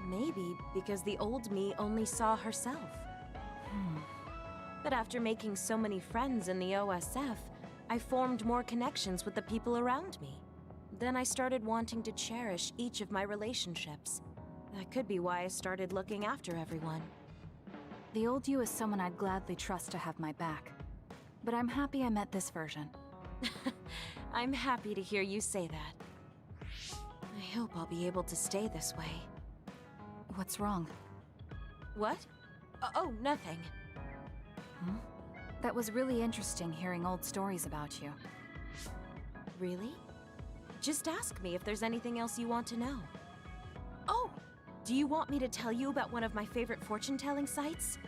Maybe because the old me only saw herself. But after making so many friends in the OSF, I formed more connections with the people around me. Then I started wanting to cherish each of my relationships. That could be why I started looking after everyone. The old you is someone I'd gladly trust to have my back. But I'm happy I met this version. I'm happy to hear you say that. I hope I'll be able to stay this way. What's wrong? What? Oh, nothing. That was really interesting hearing old stories about you. Really? Just ask me if there's anything else you want to know. Oh! Do you want me to tell you about one of my favorite fortune-telling sites?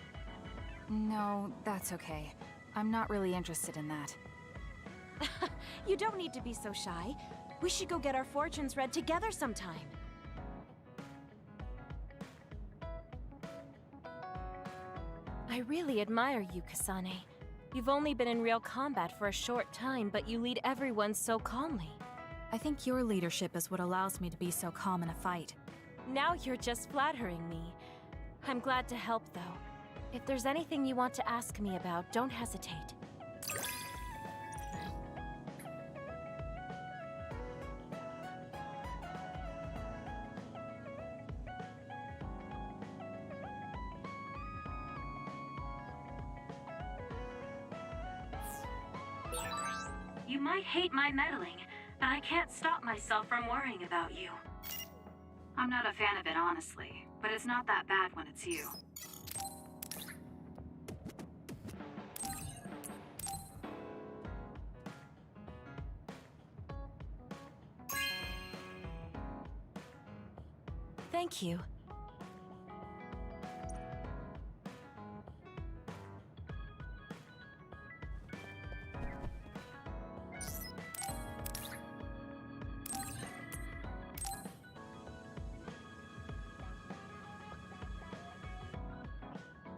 No, that's okay. I'm not really interested in that. You don't need to be so shy. We should go get our fortunes read together sometime. I really admire you, Kasane. You've only been in real combat for a short time, but you lead everyone so calmly. I think your leadership is what allows me to be so calm in a fight. Now you're just flattering me. I'm glad to help, though. If there's anything you want to ask me about, don't hesitate. You might hate my meddling, but I can't stop myself from worrying about you. I'm not a fan of it, honestly, but it's not that bad when it's you. Thank you.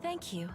Thank you.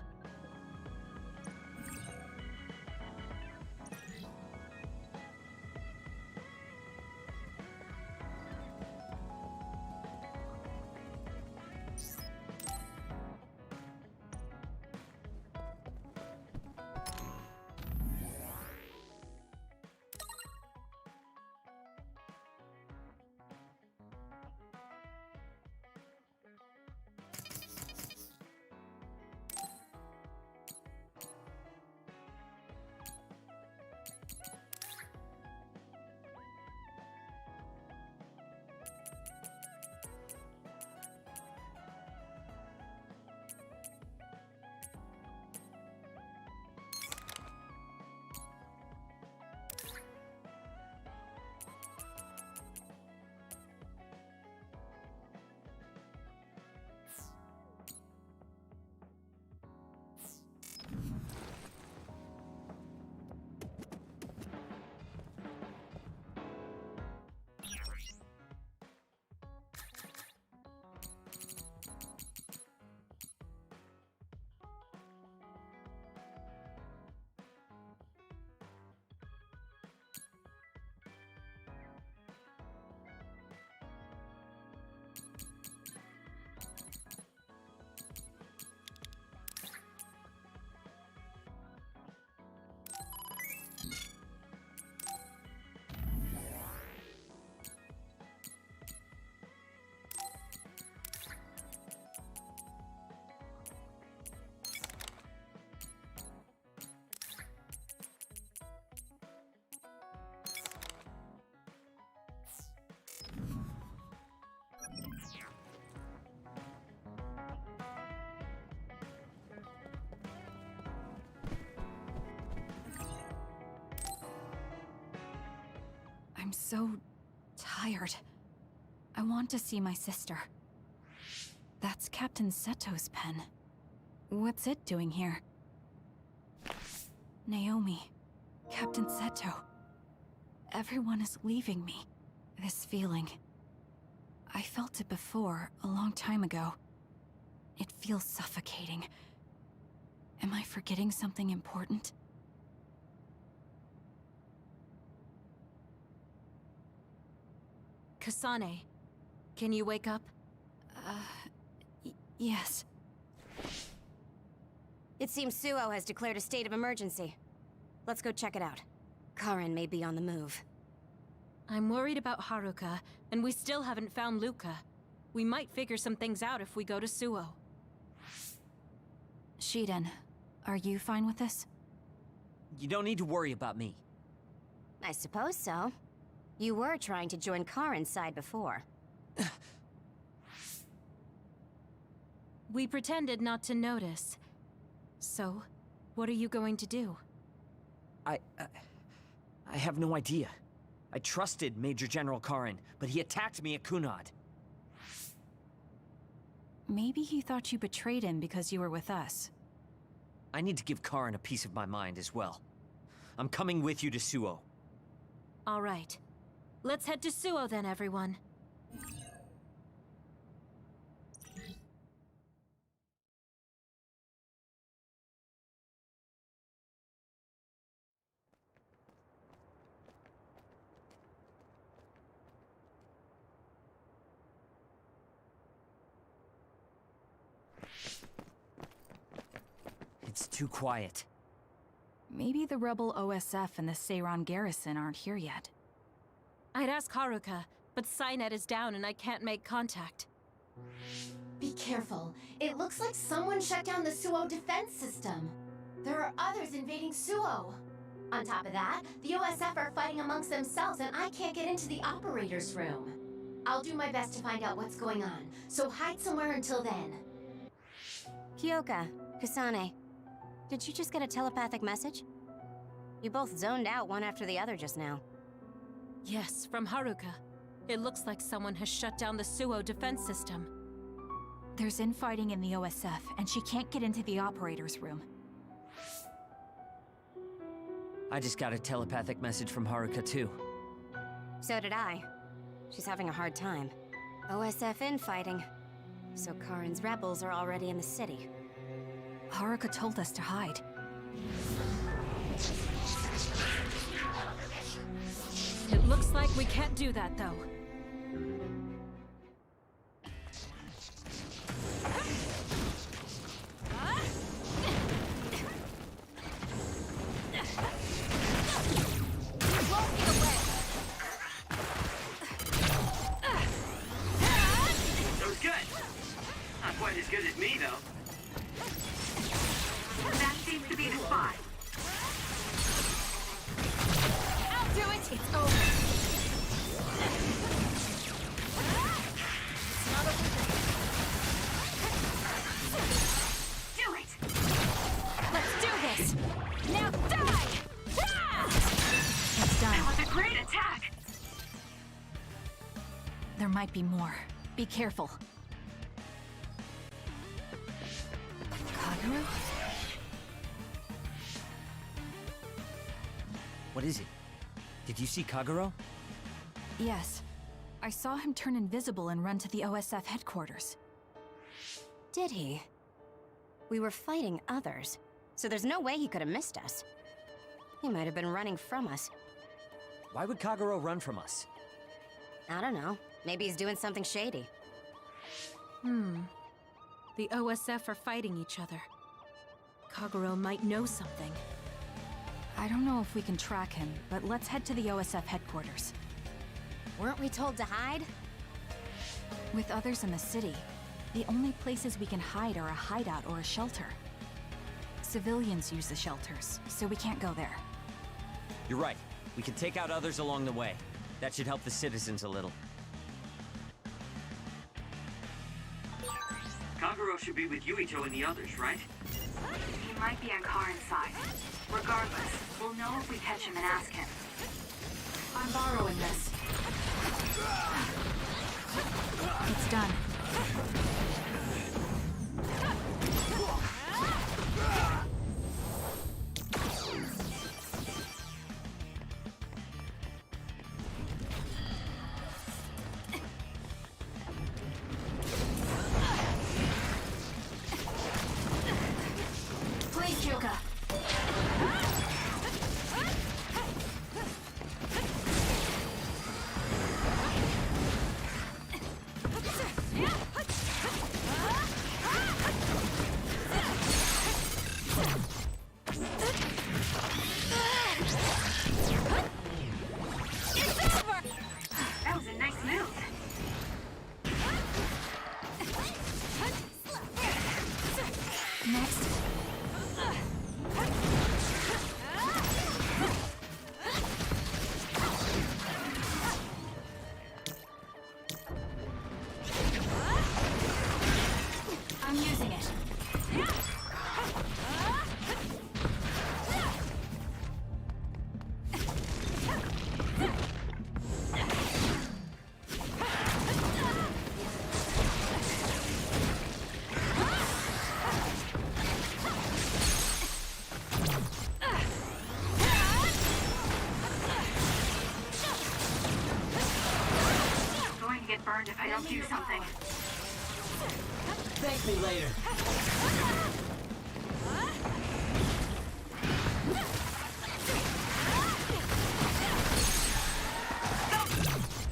I'm so tired. I want to see my sister. That's Captain Seto's pen. What's it doing here? Naomi, Captain Seto. Everyone is leaving me. This feeling. I felt it before, a long time ago. It feels suffocating. Am I forgetting something important? Kasane, can you wake up? Yes. It seems Suo has declared a state of emergency. Let's go check it out. Karen may be on the move. I'm worried about Haruka, and we still haven't found Luca. We might figure some things out if we go to Suo. Shiden, are you fine with this? You don't need to worry about me. I suppose so. You were trying to join Karen's side before. We pretended not to notice. So, what are you going to do? I have no idea. I trusted Major General Karen, but he attacked me at Kunad. Maybe he thought you betrayed him because you were with us. I need to give Karen a piece of my mind as well. I'm coming with you to Suo. All right. Let's head to Suo then, everyone. It's too quiet. Maybe the rebel OSF and the Seiran garrison aren't here yet. I'd ask Haruka, but Cynet is down and I can't make contact. Be careful. It looks like someone shut down the Suo defense system. There are others invading Suo. On top of that, the OSF are fighting amongst themselves and I can't get into the operator's room. I'll do my best to find out what's going on, so hide somewhere until then. Kyoka, Kasane, did you just get a telepathic message? You both zoned out one after the other just now. Yes, from Haruka. It looks like someone has shut down the Suo defense system. There's infighting in the OSF, and she can't get into the operator's room. I just got a telepathic message from Haruka too. So did I. She's having a hard time. OSF infighting. So Karen's rebels are already in the city. Haruka told us to hide. It looks like we can't do that, though. That was good. Not quite as good as me, though. That seems to be the spot. I'll do it! It's over. It's not over yet. Do it! Let's do this! Now die! Ah! It's done. That was a great attack! There might be more. Be careful. Kagero? What is it? Did you see Kagero? Yes. I saw him turn invisible and run to the OSF headquarters. Did he? We were fighting others, so there's no way he could have missed us. He might have been running from us. Why would Kagero run from us? I don't know. Maybe he's doing something shady. The OSF are fighting each other. Kagero might know something. I don't know if we can track him, but let's head to the OSF headquarters. Weren't we told to hide? With others in the city, the only places we can hide are a hideout or a shelter. Civilians use the shelters, so we can't go there. You're right. We can take out others along the way. That should help the citizens a little. Kagero should be with Yuito and the others, right? He might be on Karen's side. Regardless, we'll know if we catch him and ask him. I'm borrowing this. It's done. Please, Kyoka. That was a nice move. Next. I'm using it. I'm going to get burned if I don't do something. Thank me later.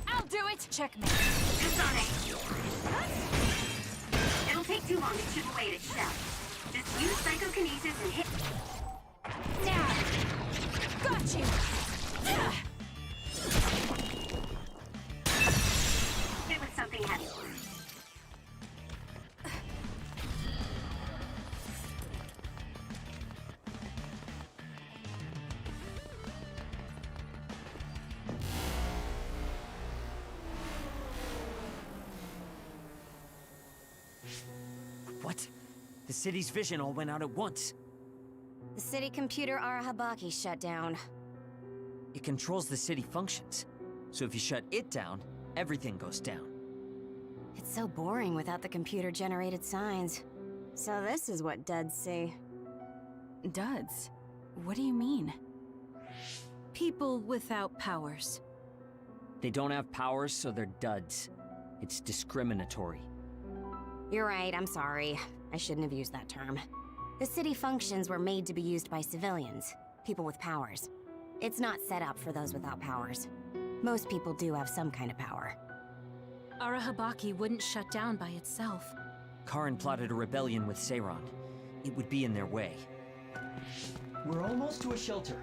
I'll do it! Checkmate. Kasane. It'll take too long to chip away at its shell. Just use psychokinesis and hit. Got you! Hit with something heavy. What? The city's vision all went out at once. The city computer Arahabaki shut down. It controls the city functions. So if you shut it down, everything goes down. It's so boring without the computer-generated signs. So this is what duds see. Duds? What do you mean? People without powers. They don't have powers, so they're duds. It's discriminatory. You're right, I'm sorry. I shouldn't have used that term. The city functions were made to be used by civilians, people with powers. It's not set up for those without powers. Most people do have some kind of power. Arahabaki wouldn't shut down by itself. Karin plotted a rebellion with Seiran. It would be in their way. We're almost to a shelter.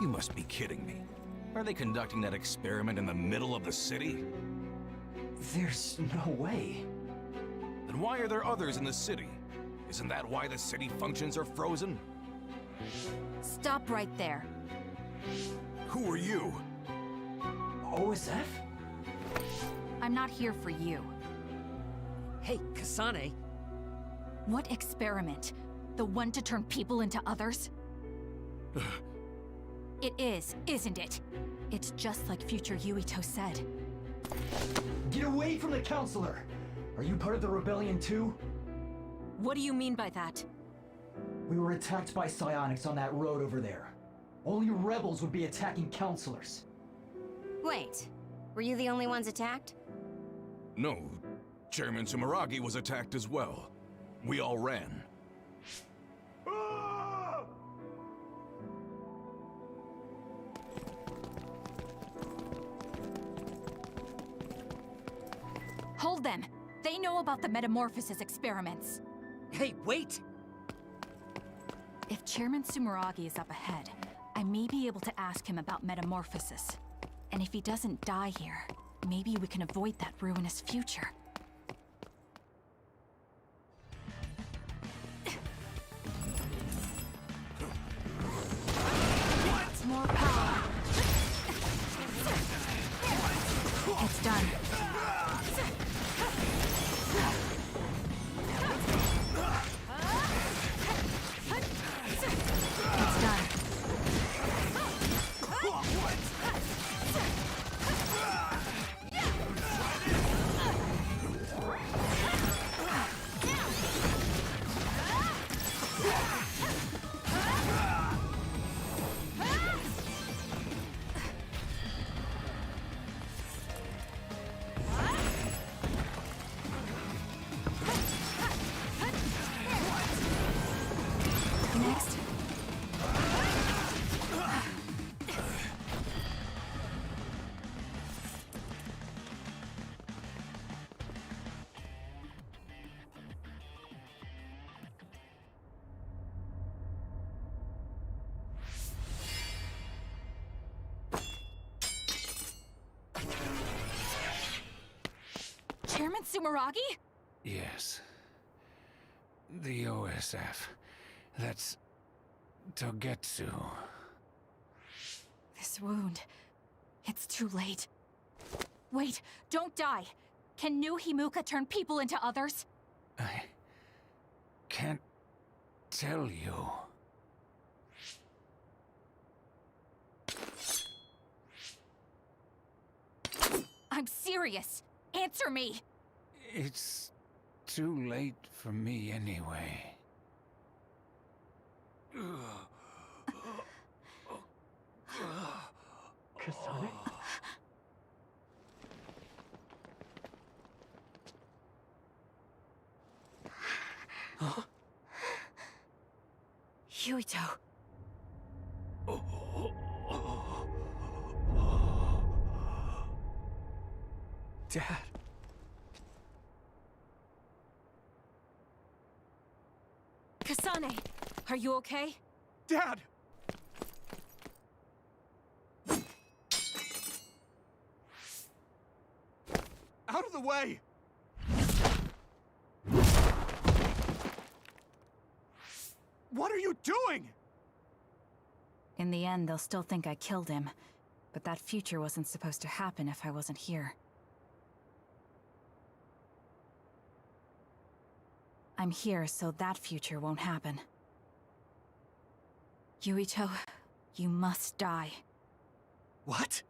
You must be kidding me. Are they conducting that experiment in the middle of the city? There's no way. Then why are there others in the city? Isn't that why the city functions are frozen? Stop right there. Who are you? OSF? I'm not here for you. Hey, Kasane! What experiment? The one to turn people into others? It is, isn't it? It's just like future Yuito said. Get away from the counselor! Are you part of the rebellion too? What do you mean by that? We were attacked by psionics on that road over there. Only rebels would be attacking counselors. Wait, were you the only ones attacked? No. Chairman Sumeragi was attacked as well. We all ran. Hold them! They know about the metamorphosis experiments. Hey, wait! If Chairman Sumeragi is up ahead, I may be able to ask him about metamorphosis. And if he doesn't die here, maybe we can avoid that ruinous future. More power! It's done. It's done. Chairman Sumeragi? Yes. The OSF. That's Togetsu. This wound. It's too late. Wait, don't die. Can new Himuka turn people into others? I can't tell you. I'm serious. Answer me. It's too late for me anyway. Kasane? Huh? Yuito. Dad. Kasane, are you okay? Dad! Out of the way! What are you doing? In the end, they'll still think I killed him. But that future wasn't supposed to happen if I wasn't here. I'm here so that future won't happen. Yuito, you must die. What?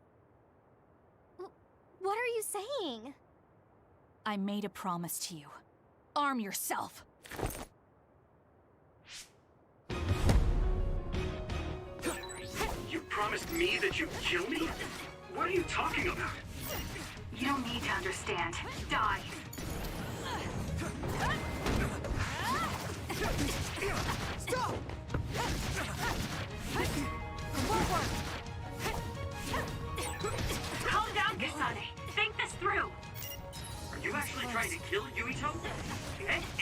What are you saying? I made a promise to you. Arm yourself! You promised me that you'd kill me? What are you talking about? You don't need to understand. Die. Stop! Calm down, Kasane. Think this through. Are you actually trying to kill Yuito?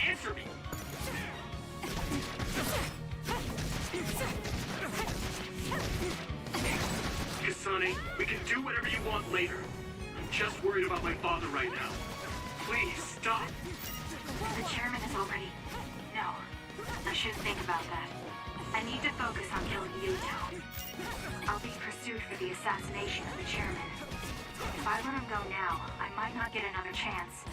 Answer me! Kasane, we can do whatever you want later. I'm just worried about my father right now. Please, stop! The chairman is already... No. I shouldn't think about that. I need to focus on killing Yuito. I'll be pursued for the assassination of the chairman. If I let him go now, I might not get another chance.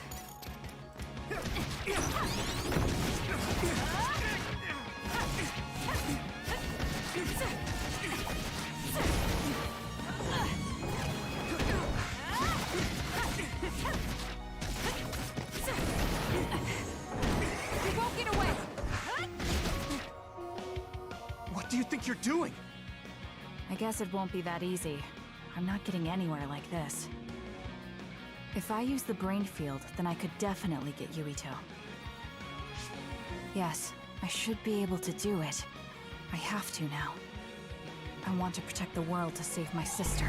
You won't get away! What do you think you're doing? I guess it won't be that easy. I'm not getting anywhere like this. If I use the brain field, then I could definitely get Yuito. Yes, I should be able to do it. I have to now. I want to protect the world to save my sister.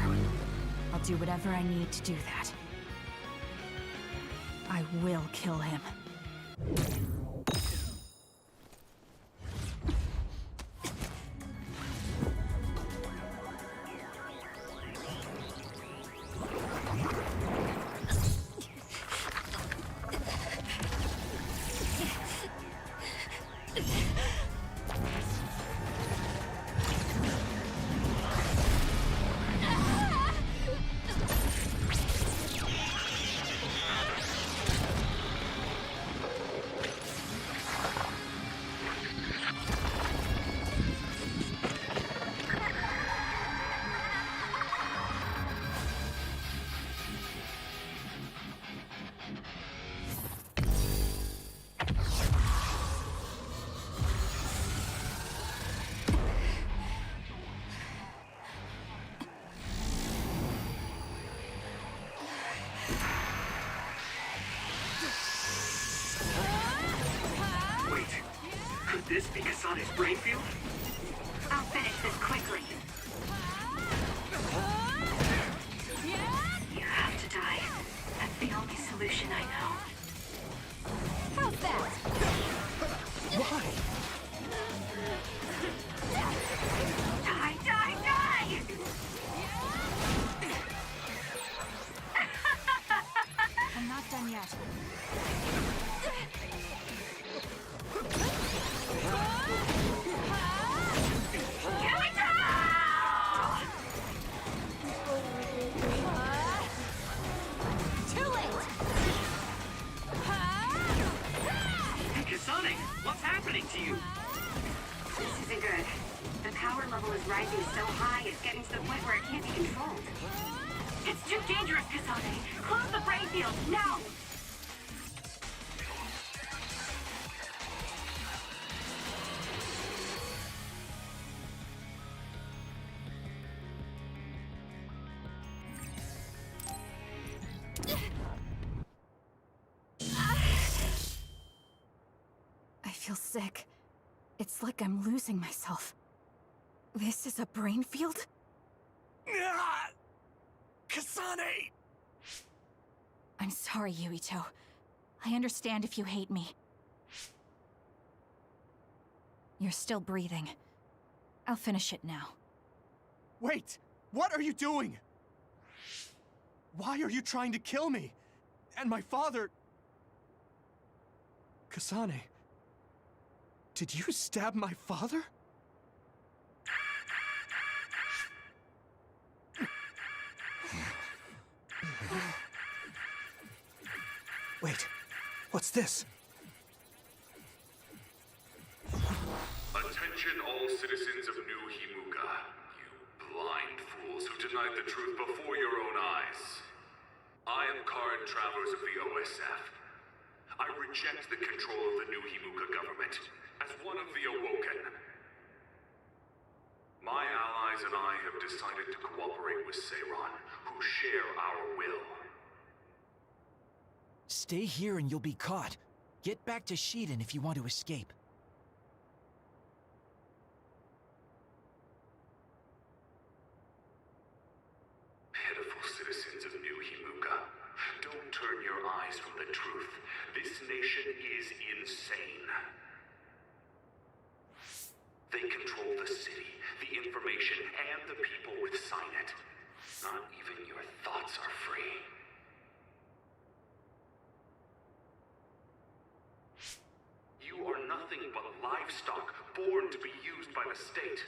I'll do whatever I need to do that. I will kill him. This be Kasane's brain field? I'll finish this quickly. You have to die. That's the only solution I know. How's that? Why? Die, die, die! I'm not done yet. Kasane, what's happening to you? This isn't good. The power level is rising so high, it's getting to the point where it can't be controlled. It's too dangerous, Kasane. Close the brain field, now! I feel sick. It's like I'm losing myself. This is a brain field? Kasane! I'm sorry, Yuito. I understand if you hate me. You're still breathing. I'll finish it now. Wait! What are you doing? Why are you trying to kill me? And my father... Kasane... Did you stab my father? Wait, what's this? Attention all citizens of New Himuka, you blind fools who denied the truth before your own eyes. I am current travelers of the OSF. I reject the control of the New Himuka government. As one of the Awoken, my allies and I have decided to cooperate with Seiron, who share our will. Stay here and you'll be caught. Get back to Shiden if you want to escape. Pitiful citizens of New Himuka, don't turn your eyes from the truth. This nation is insane. They control the city, the information, and the people with Signet. Not even your thoughts are free. You are nothing but livestock, born to be used by the state.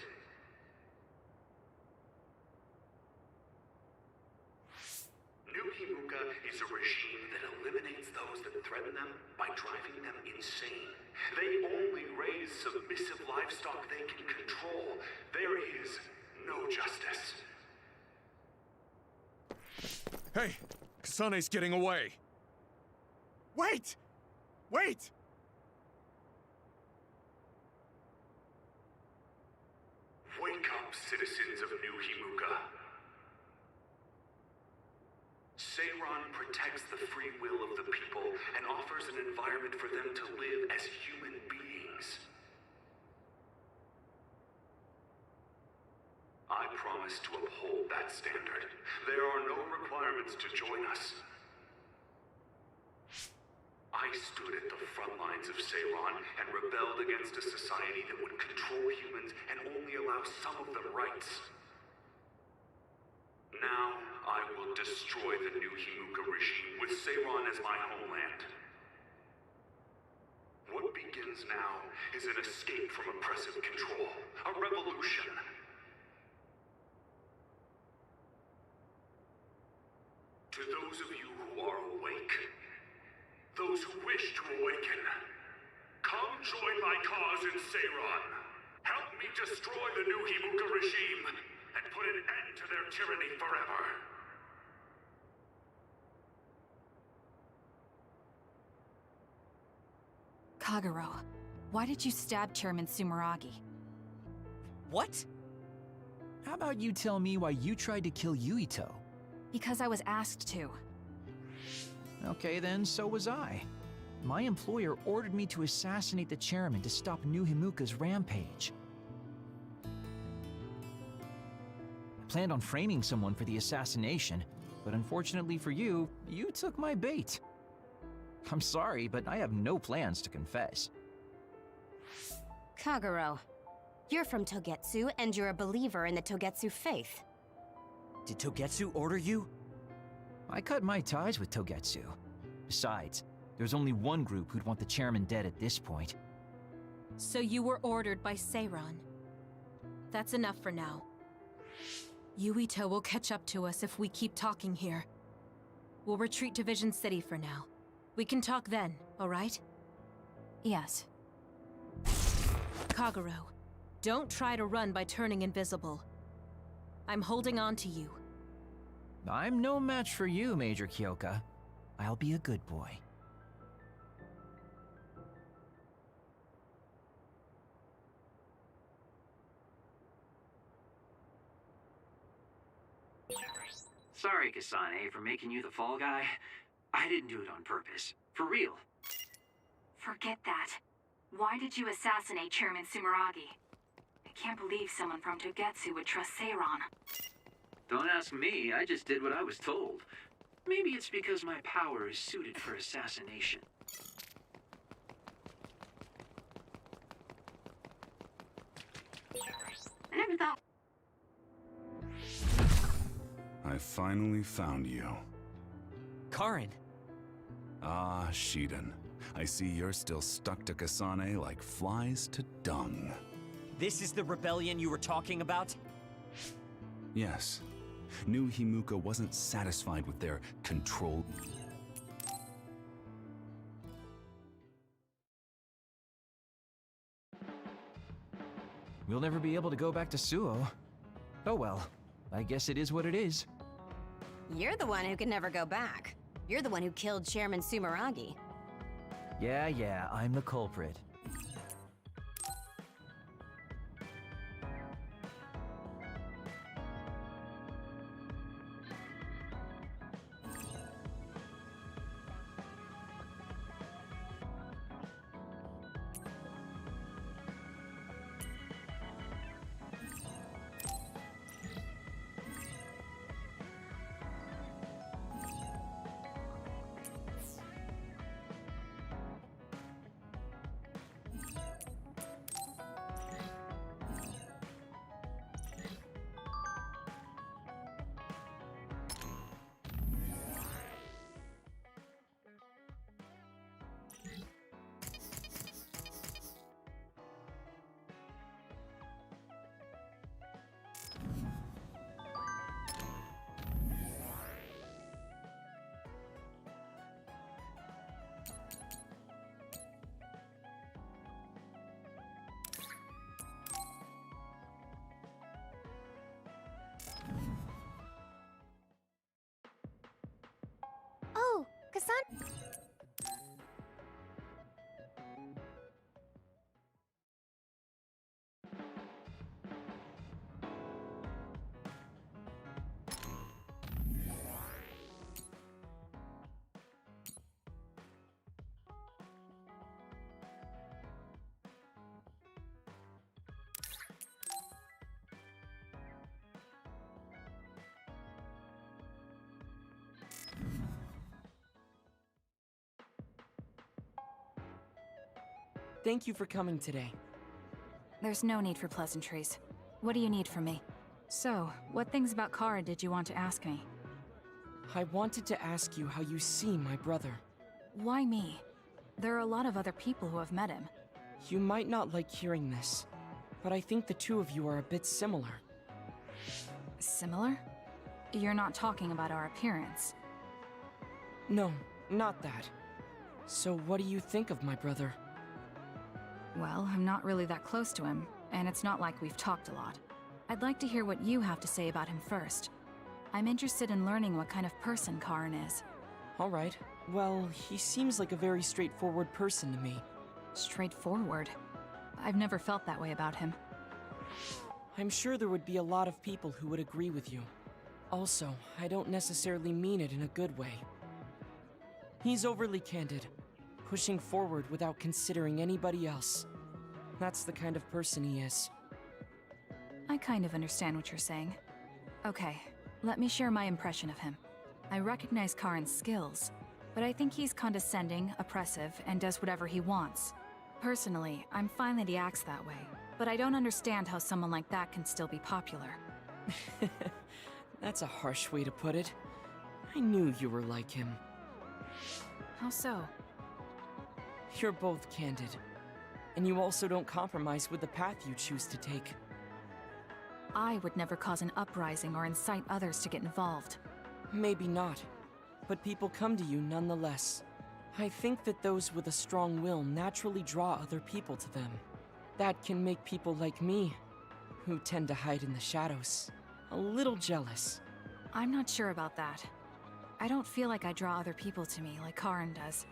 New Himuka is a regime that eliminates those that threaten them by driving them insane. They only raise submissive livestock they can control. There is no justice. Hey! Kasane's getting away! Wait! Wait! Wake up, citizens of New Himuka. Seiron protects the free will of the people and offers an environment for them to live as human beings. I promise to uphold that standard. There are no requirements to join us. I stood at the front lines of Seiron and rebelled against a society that would control humans and only allow some of them rights. Now, I will destroy the New Himuka regime with Seiron as my homeland. What begins now is an escape from oppressive control, a revolution. To those of you who are awake, those who wish to awaken, come join my cause in Seiron. Help me destroy the New Himuka regime and put an end to their tyranny forever. Kagero, why did you stab Chairman Sumeragi? What? How about you tell me why you tried to kill Yuito? Because I was asked to. Okay then, so was I. My employer ordered me to assassinate the chairman to stop New Himuka's rampage. I planned on framing someone for the assassination, but unfortunately for you, you took my bait. I'm sorry, but I have no plans to confess. Kagero, you're from Togetsu, and you're a believer in the Togetsu faith. Did Togetsu order you? I cut my ties with Togetsu. Besides, there's only one group who'd want the chairman dead at this point. So you were ordered by Seiran. That's enough for now. Yuito will catch up to us if we keep talking here. We'll retreat to Vision City for now. We can talk then, alright? Yes. Kagero, don't try to run by turning invisible. I'm holding on to you. I'm no match for you, Major Kyoka. I'll be a good boy. Sorry, Kasane, for making you the fall guy. I didn't do it on purpose. For real. Forget that. Why did you assassinate Chairman Sumeragi? I can't believe someone from Togetsu would trust Seiran. Don't ask me, I just did what I was told. Maybe it's because my power is suited for assassination. I never thought... I finally found you. Karin. Ah, Shiden. I see you're still stuck to Kasane like flies to dung. This is the rebellion you were talking about? Yes. New Himuka wasn't satisfied with their control. We'll never be able to go back to Suo. Oh well, I guess it is what it is. You're the one who can never go back. You're the one who killed Chairman Sumeragi. Yeah, I'm the culprit. Oh, Kasane. Thank you for coming today. There's no need for pleasantries. What do you need from me? So, what things about Kara did you want to ask me? I wanted to ask you how you see my brother. Why me? There are a lot of other people who have met him. You might not like hearing this, but I think the two of you are a bit similar. Similar? You're not talking about our appearance. No, not that. So what do you think of my brother? Well, I'm not really that close to him, and it's not like we've talked a lot. I'd like to hear what you have to say about him first. I'm interested in learning what kind of person Karin is. All right. Well, he seems like a very straightforward person to me. Straightforward? I've never felt that way about him. I'm sure there would be a lot of people who would agree with you. Also, I don't necessarily mean it in a good way. He's overly candid, pushing forward without considering anybody else. That's the kind of person he is. I kind of understand what you're saying. Okay, let me share my impression of him. I recognize Karin's skills, but I think he's condescending, oppressive, and does whatever he wants. Personally, I'm fine that he acts that way, but I don't understand how someone like that can still be popular. That's a harsh way to put it. I knew you were like him. How so? You're both candid. And you also don't compromise with the path you choose to take. I would never cause an uprising or incite others to get involved. Maybe not, but people come to you nonetheless. I think that those with a strong will naturally draw other people to them. That can make people like me, who tend to hide in the shadows, a little jealous. I'm not sure about that. I don't feel like I draw other people to me like Karin does.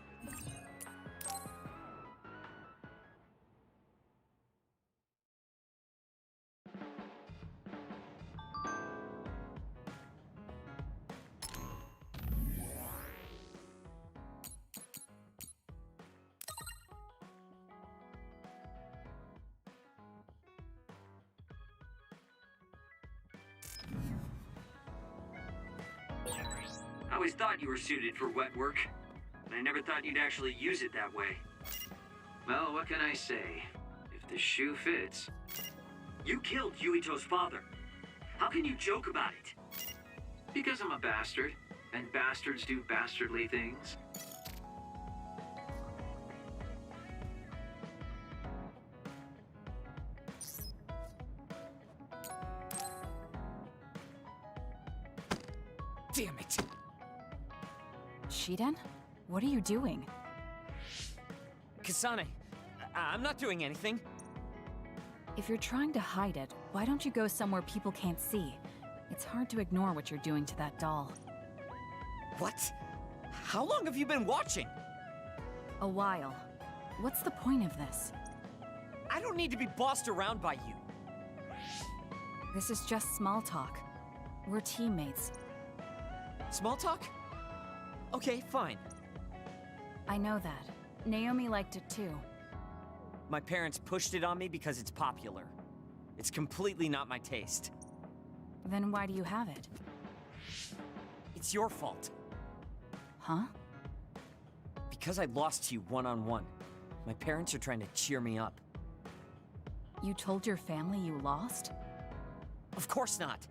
I always thought you were suited for wet work, but I never thought you'd actually use it that way. Well, what can I say? If the shoe fits. You killed Yuito's father. How can you joke about it? Because I'm a bastard, and bastards do bastardly things. Damn it! Shiden? What are you doing? Kasane, I'm not doing anything. If you're trying to hide it, why don't you go somewhere people can't see? It's hard to ignore what you're doing to that doll. What? How long have you been watching? A while. What's the point of this? I don't need to be bossed around by you. This is just small talk. We're teammates. Small talk? Okay, fine. I know that. Naomi liked it too. My parents pushed it on me because it's popular. It's completely not my taste. Then why do you have it? It's your fault. Huh? Because I lost to you one-on-one. My parents are trying to cheer me up. You told your family you lost? Of course not.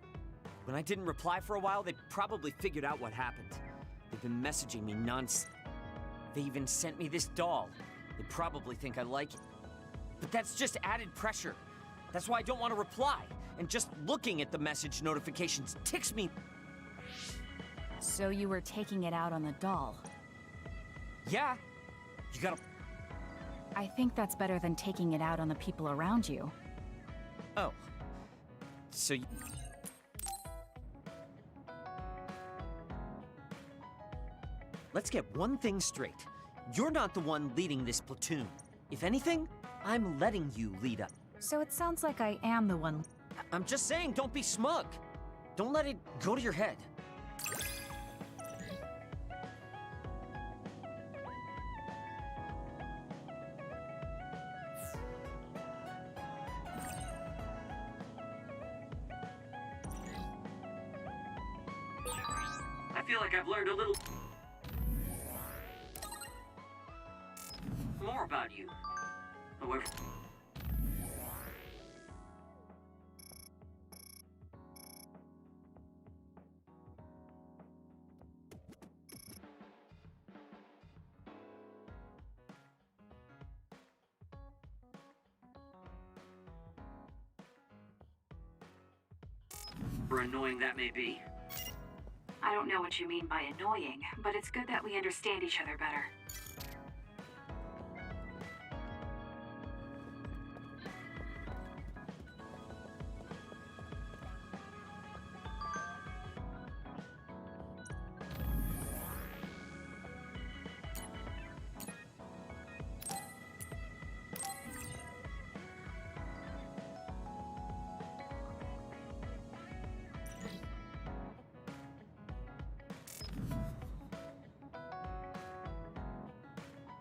When I didn't reply for a while, they probably figured out what happened. They've been messaging me nonstop. They even sent me this doll. They probably think I like it. But that's just added pressure. That's why I don't want to reply. And just looking at the message notifications ticks me. So you were taking it out on the doll? Yeah. You gotta... I think that's better than taking it out on the people around you. Oh. So you... Let's get one thing straight. You're not the one leading this platoon. If anything, I'm letting you lead up. So it sounds like I am the one. I'm just saying, don't be smug. Don't let it go to your head. I feel like I've learned a little more about you. However... For annoying that may be. I don't know what you mean by annoying, but it's good that we understand each other better.